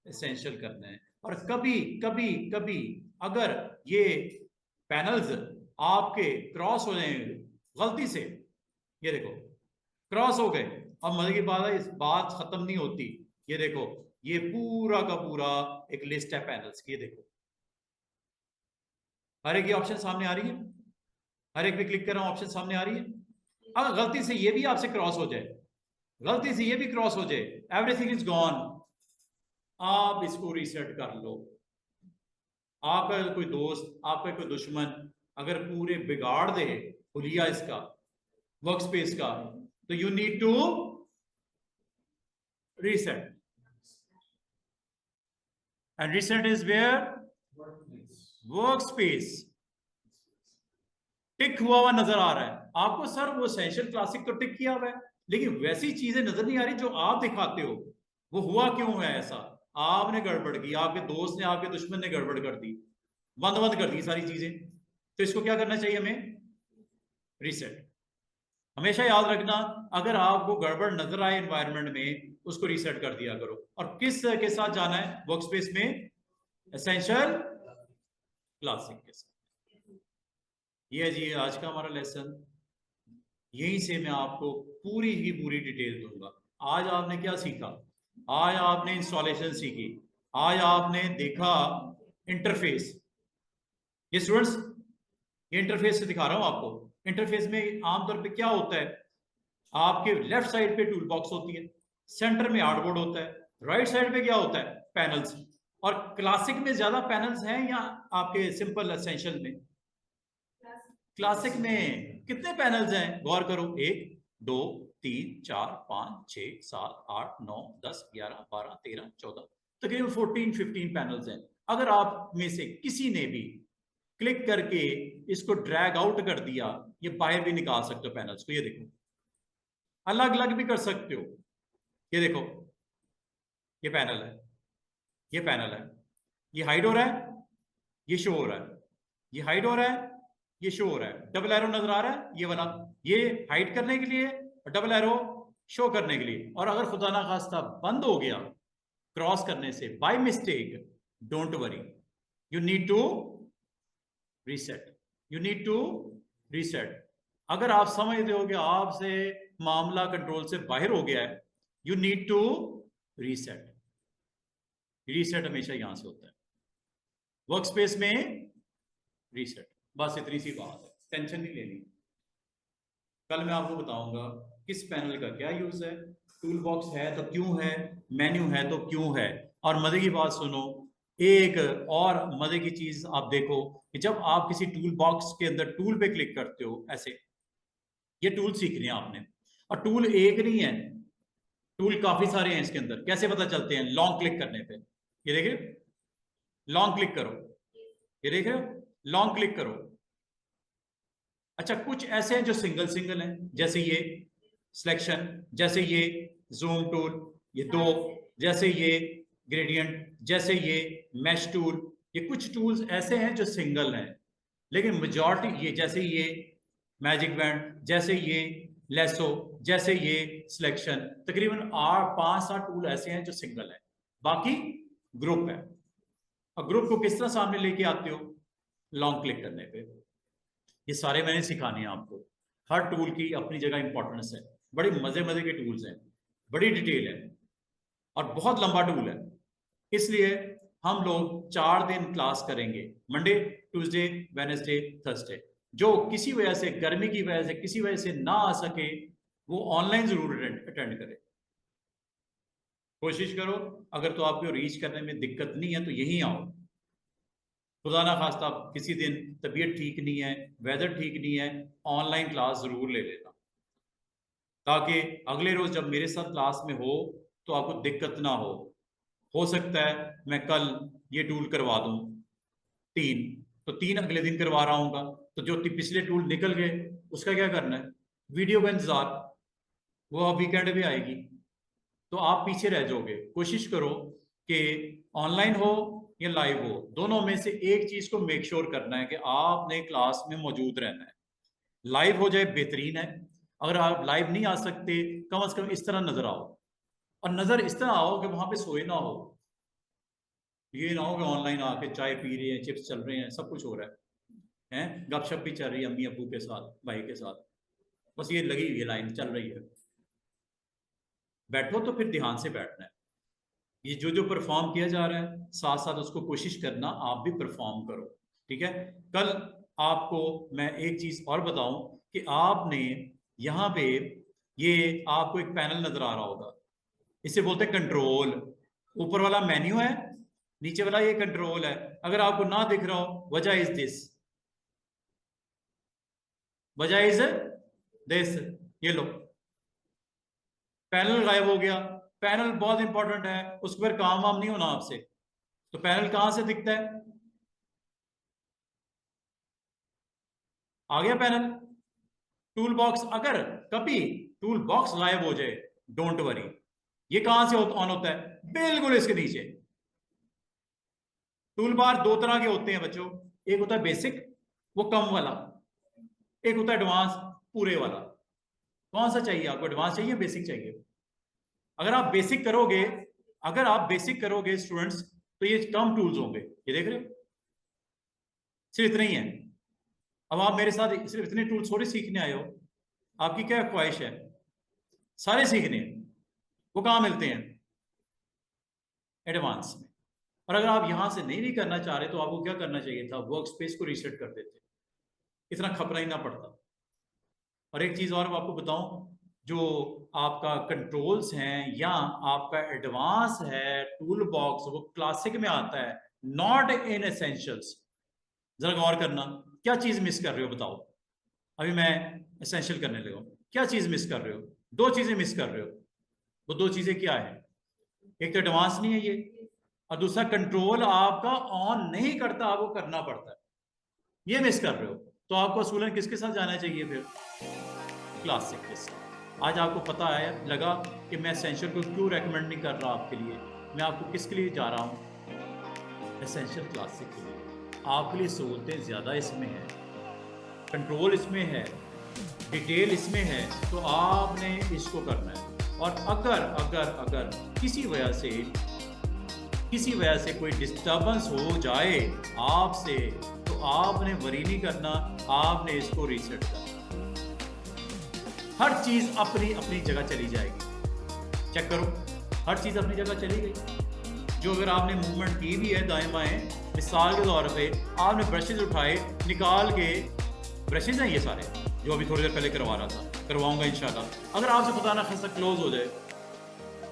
एसेंशियल करना है। और कभी कभी कभी अगर ये पैनल्स आपके क्रॉस हो जाए गलती से, ये देखो क्रॉस हो गए, अब मजे की बात है, इस बात खत्म नहीं होती। ये देखो, ये पूरा का पूरा एक लिस्ट है पैनल्स की, ये देखो हर एक ऑप्शन सामने आ रही है, हर एक पे क्लिक कर रहा हूं ऑप्शन सामने आ रही है। अगर गलती से ये भी आपसे क्रॉस हो जाए, गलती से ये भी क्रॉस हो जाए, एवरीथिंग इज गॉन, आप इसको रीसेट कर लो। आपका कोई दोस्त, आपका कोई दुश्मन अगर पूरे बिगाड़ दे हुलिया इसका, वर्क स्पेस का, तो you need to reset. And reset is where, work space. Tick हुआ हुआ नजर आ रहा है आपको, सर वो एसेंशियल क्लासिक तो टिक किया हुआ है, लेकिन वैसी चीजें नजर नहीं आ रही जो आप दिखाते हो। वो हुआ क्यों है ऐसा? आपने गड़बड़ की, आपके दोस्त ने, आपके दुश्मन ने गड़बड़ कर दी, बंद बंद कर दी सारी चीजें। तो इसको क्या करना चाहिए हमें? रीसेट। हमेशा याद रखना, अगर आपको गड़बड़ नजर आए एनवायरनमेंट में, उसको रीसेट कर दिया करो। और किस के साथ जाना है वर्क स्पेस में? एसेंशियल क्लासिक के साथ। ये है जी आज का हमारा लेसन। यहीं से मैं आपको पूरी की पूरी डिटेल दूंगा। आज आपने क्या सीखा? आज आपने इंस्टॉलेशन सीखी, आज आपने देखा इंटरफेस। ये स्टूडेंट्स, ये इंटरफेस से दिखा रहा हूं आपको। इंटरफेस में आमतौर पे क्या होता है, आपके लेफ्ट साइड पे टूल बॉक्स होती है, सेंटर में हार्डबोर्ड होता है, राइट साइड पे क्या होता है? पैनल्स। और क्लासिक में ज्यादा पैनल्स हैं या आपके सिंपल एसेंशियल में? क्लासिक में कितने पैनल्स हैं? गौर करो, 1 2 3 4 5 6 7 8 9 10 11 12 13 14, तकरीबन 14-15 पैनल्स हैं। अगर आप में से किसी ने भी क्लिक करके इसको ड्रैग आउट कर दिया, ये बाहर भी निकाल सकते हो पैनल्स को। ये देखो, अलग अलग भी कर सकते हो। ये देखो, ये पैनल है, ये पैनल है, ये हाइड हो रहा है, ये शो हो रहा है, ये हाइड हो रहा है, ये शो हो रहा है। डबल एरो नजर आ रहा है ये वाला, ये हाइड करने के लिए, और डबल एरो शो करने के लिए। और अगर खुदा ना खास्ता बंद हो गया क्रॉस करने से by mistake, don't worry, you need to reset, you need to reset. अगर आप समझते हो कि आपसे मामला कंट्रोल से बाहर हो गया है, you need to reset. Reset हमेशा यहां से होता है वर्क स्पेस में, रीसेट। बस इतनी सी बात है, टेंशन नहीं लेनी। कल मैं आपको बताऊंगा किस पैनल का क्या यूज है, टूल बॉक्स है तो क्यों है, मेन्यू है तो क्यों है। और मजे की बात सुनो, एक और मजे की चीज आप देखो कि जब आप किसी टूल बॉक्स के अंदर टूल पे क्लिक करते हो ऐसे, ये टूल सीखने हैं आपने, और टूल एक नहीं है, टूल काफी सारे हैं इसके अंदर। कैसे पता चलते हैं? लॉन्ग क्लिक करने पे। ये देखिए, लॉन्ग क्लिक करो, ये देख रहे हो, लॉन्ग क्लिक करो। अच्छा, कुछ ऐसे हैं जो सिंगल सिंगल हैं, जैसे ये सिलेक्शन, जैसे ये जूम टूल, ये दो, जैसे ये ग्रेडियंट, जैसे ये मैश टूल। ये कुछ टूल्स ऐसे हैं जो सिंगल हैं, लेकिन मेजॉरिटी ये, जैसे ये मैजिक बैंड, जैसे ये लेसो, जैसे ये सिलेक्शन, तकरीबन 8 5 7 टूल ऐसे हैं जो सिंगल हैं, बाकी ग्रुप है। और ग्रुप को किस तरह सामने लेके आते हो? लॉन्ग क्लिक करने पे। ये सारे मैंने सिखाने हैं आपको। हर टूल की अपनी जगह इंपॉर्टेंस है, बड़े मजे मजे के टूल्स हैं, बड़ी डिटेल है, और बहुत लंबा टूल है। इसलिए हम लोग 4 दिन क्लास करेंगे, मंडे, ट्यूसडे, वेडनेसडे, थर्सडे। जो किसी वजह से, गर्मी की वजह से, किसी वजह से ना आ सके, वो ऑनलाइन जरूर अटेंड करे। कोशिश करो, अगर तो आपको रीच करने में दिक्कत नहीं है तो यहीं आओ। खुदा ना खास्ता किसी दिन तबीयत ठीक नहीं है, वेदर ठीक नहीं है, ऑनलाइन क्लास जरूर ले लेना, ताकि अगले रोज जब मेरे साथ क्लास में हो तो आपको दिक्कत ना हो सकता है मैं कल ये टूल करवा दूं 3, तो 3 अगले दिन करवा रहा हूँ। तो जो पिछले टूल निकल गए उसका क्या करना है? वीडियो का इंतजार, वो अब वीकेंड पे आएगी, तो आप पीछे रह जाओगे। कोशिश करो कि ऑनलाइन हो या लाइव हो, दोनों में से एक चीज को मेक श्योर करना है कि आपने क्लास में मौजूद रहना है। लाइव हो जाए बेहतरीन है, अगर आप लाइव नहीं आ सकते, कम से कम इस तरह नजर आओ, और नजर इस तरह आओ कि वहां पे सोए ना हो। ये ना हो कि ऑनलाइन आके चाय पी रहे हैं, चिप्स चल रहे हैं, सब कुछ हो रहा है, गपशप भी चल रही है अम्मी अबू के साथ, भाई के साथ, बस ये लगी हुई है, लाइन चल रही है। बैठो तो फिर ध्यान से बैठना है। ये जो जो परफॉर्म किया जा रहा है साथ साथ उसको कोशिश करना आप भी परफॉर्म करो, ठीक है। कल आपको मैं एक चीज और बताऊं कि आपने यहाँ पे ये आपको एक पैनल नजर आ रहा होगा, इसे बोलते हैं कंट्रोल। ऊपर वाला मेन्यू है, नीचे वाला ये कंट्रोल है। अगर आपको ना दिख रहा हो, वजह इज दिस, वजह इज दिस। ये लो, पैनल गायब हो गया। पैनल बहुत इंपॉर्टेंट है, उस पर काम वाम नहीं होना आपसे। तो पैनल कहां से दिखता है? आ गया पैनल। टूल बॉक्स, अगर कभी टूल बॉक्स गायब हो जाए, डोंट वरी। ये कहां से ऑन होता है? बिल्कुल इसके नीचे। टूल बार दो तरह के होते हैं बच्चों, एक होता है बेसिक, वो कम वाला, एक होता है एडवांस, पूरे वाला। कौन सा चाहिए आपको, एडवांस चाहिए बेसिक चाहिए? अगर आप बेसिक करोगे, अगर आप बेसिक करोगे स्टूडेंट्स, तो ये कम टूल्स होंगे। ये देख रहे हो, सिर्फ इतने ही है। अब आप मेरे साथ सिर्फ इतने टूल्स थोड़ी सीखने आए हो, आपकी क्या ख्वाहिश है? सारे सीखने हैं। वो कहाँ मिलते हैं? एडवांस में। और अगर आप यहां से नहीं भी करना चाह रहे तो आपको क्या करना चाहिए था? वर्क स्पेस को रीसेट कर देते, इतना खपना ही ना पड़ता। और एक चीज और मैं आपको बताऊं, जो आपका कंट्रोल्स हैं या आपका एडवांस है टूल बॉक्स, वो क्लासिक में आता है, नॉट इन एसेंशियल्स। जरा गौर करना, क्या चीज मिस कर रहे हो बताओ। अभी मैं एसेंशियल करने लगा, क्या चीज मिस कर रहे हो? दो चीजें मिस कर रहे हो। वो दो चीजें क्या है? एक तो एडवांस नहीं है ये, और दूसरा कंट्रोल आपका ऑन नहीं करता, आपको करना पड़ता है। ये मिस कर रहे हो। तो आपको असूलन किसके साथ जाना चाहिए फिर? क्लासिक के साथ। आज आपको पता है लगा कि मैं एसेंशियल को क्यों रेकमेंड नहीं कर रहा आपके लिए। मैं आपको किसके लिए जा रहा हूँ? एसेंशियल क्लासिक के लिए। आपके लिए सहूलतें ज़्यादा इसमें है, कंट्रोल इसमें है, डिटेल इसमें है, तो आपने इसको करना है। और अगर अगर अगर किसी वजह से कोई डिस्टर्बेंस हो जाए आपसे, तो आपने वरी नहीं करना, आपने इसको रीसेट करना। हर चीज अपनी अपनी जगह चली जाएगी। चेक करो, हर चीज अपनी जगह चली गई। जो अगर आपने मूवमेंट की भी है दाएं बाएं, मिसाल के तौर पे आपने ब्रशेज उठाए निकाल के, ब्रशेज हैं ये सारे जो अभी थोड़ी देर पहले करवा रहा था, करवाऊंगा इंशाल्लाह। अगर आपसे खुदा ना खासा क्लोज हो जाए,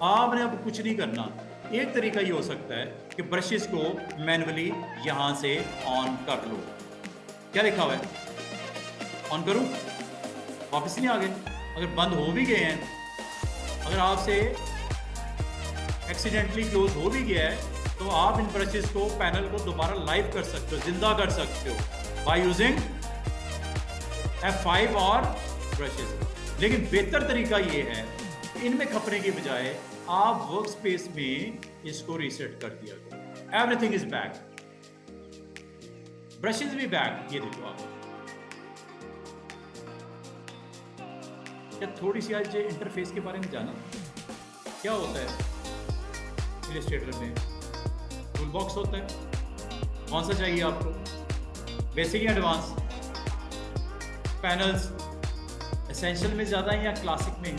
आपने अब कुछ नहीं करना। एक तरीका ये हो सकता है कि ब्रशेस को मैनुअली यहां से ऑन कर लो। क्या लिखा हुआ है? ऑन करूं? वापस नहीं आ गए। अगर बंद हो भी गए हैं, अगर आपसे एक्सीडेंटली क्लोज हो भी गया है, तो आप इन ब्रशेस को, पैनल को दोबारा लाइव कर सकते हो, जिंदा कर सकते हो बाय यूजिंग F5 और ब्रशेस। लेकिन बेहतर तरीका ये है, इनमें खपने की बजाय आप वर्क स्पेस में इसको रीसेट कर दिया गया। एवरीथिंग इज बैक, ब्रशेस भी बैक। ये देखो आप, क्या थोड़ी सी आज इंटरफेस के बारे में जाना? क्या होता है इलस्ट्रेटर में? टूल बॉक्स होता है, कौन सा चाहिए आपको, बेसिक या एडवांस? पैनल्स एसेंशियल में ज़्यादा है या क्लासिक में?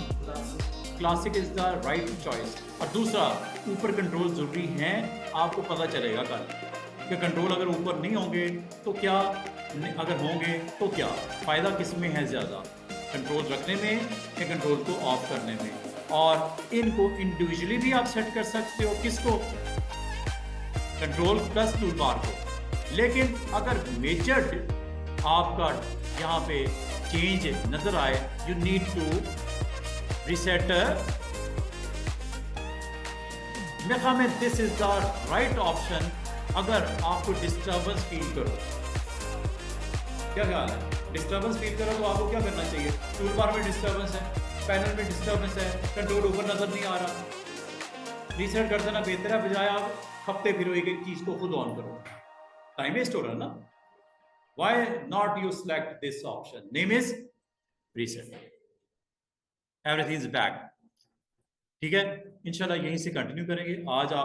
Classic is the right choice. और दूसरा, ऊपर कंट्रोल जरूरी हैं, आपको पता चलेगा कल कि कंट्रोल अगर ऊपर नहीं होंगे तो क्या, अगर होंगे तो क्या फ़ायदा, किस में है ज़्यादा, कंट्रोल रखने में या कंट्रोल को ऑफ करने में? और इनको इंडिविजुअली भी आप सेट कर सकते हो, किसको? कंट्रोल प्लस टूल बार को। लेकिन अगर मेजर आपका यहाँ पे चेंज नजर आए, you need to reset mega में। This is the right option अगर आपको डिस्टर्बेंस फील करो। क्या ख्याल है? डिस्टर्बेंस फील करो तो आपको क्या करना चाहिए? टूल बार में डिस्टर्बेंस है, पैनल में डिस्टर्बेंस है, कंट्रोल ऊपर नजर नहीं आ रहा, रीसेट कर देना बेहतर है, बजाय आप खपते फिरो एक एक चीज को खुद ऑन करो। टाइम वेस्ट हो रहा है ना? Why not you select this option? Name is reset. Everything is back. ठीक है, इंशाल्लाह यहीं से कंटिन्यू करेंगे। आज आप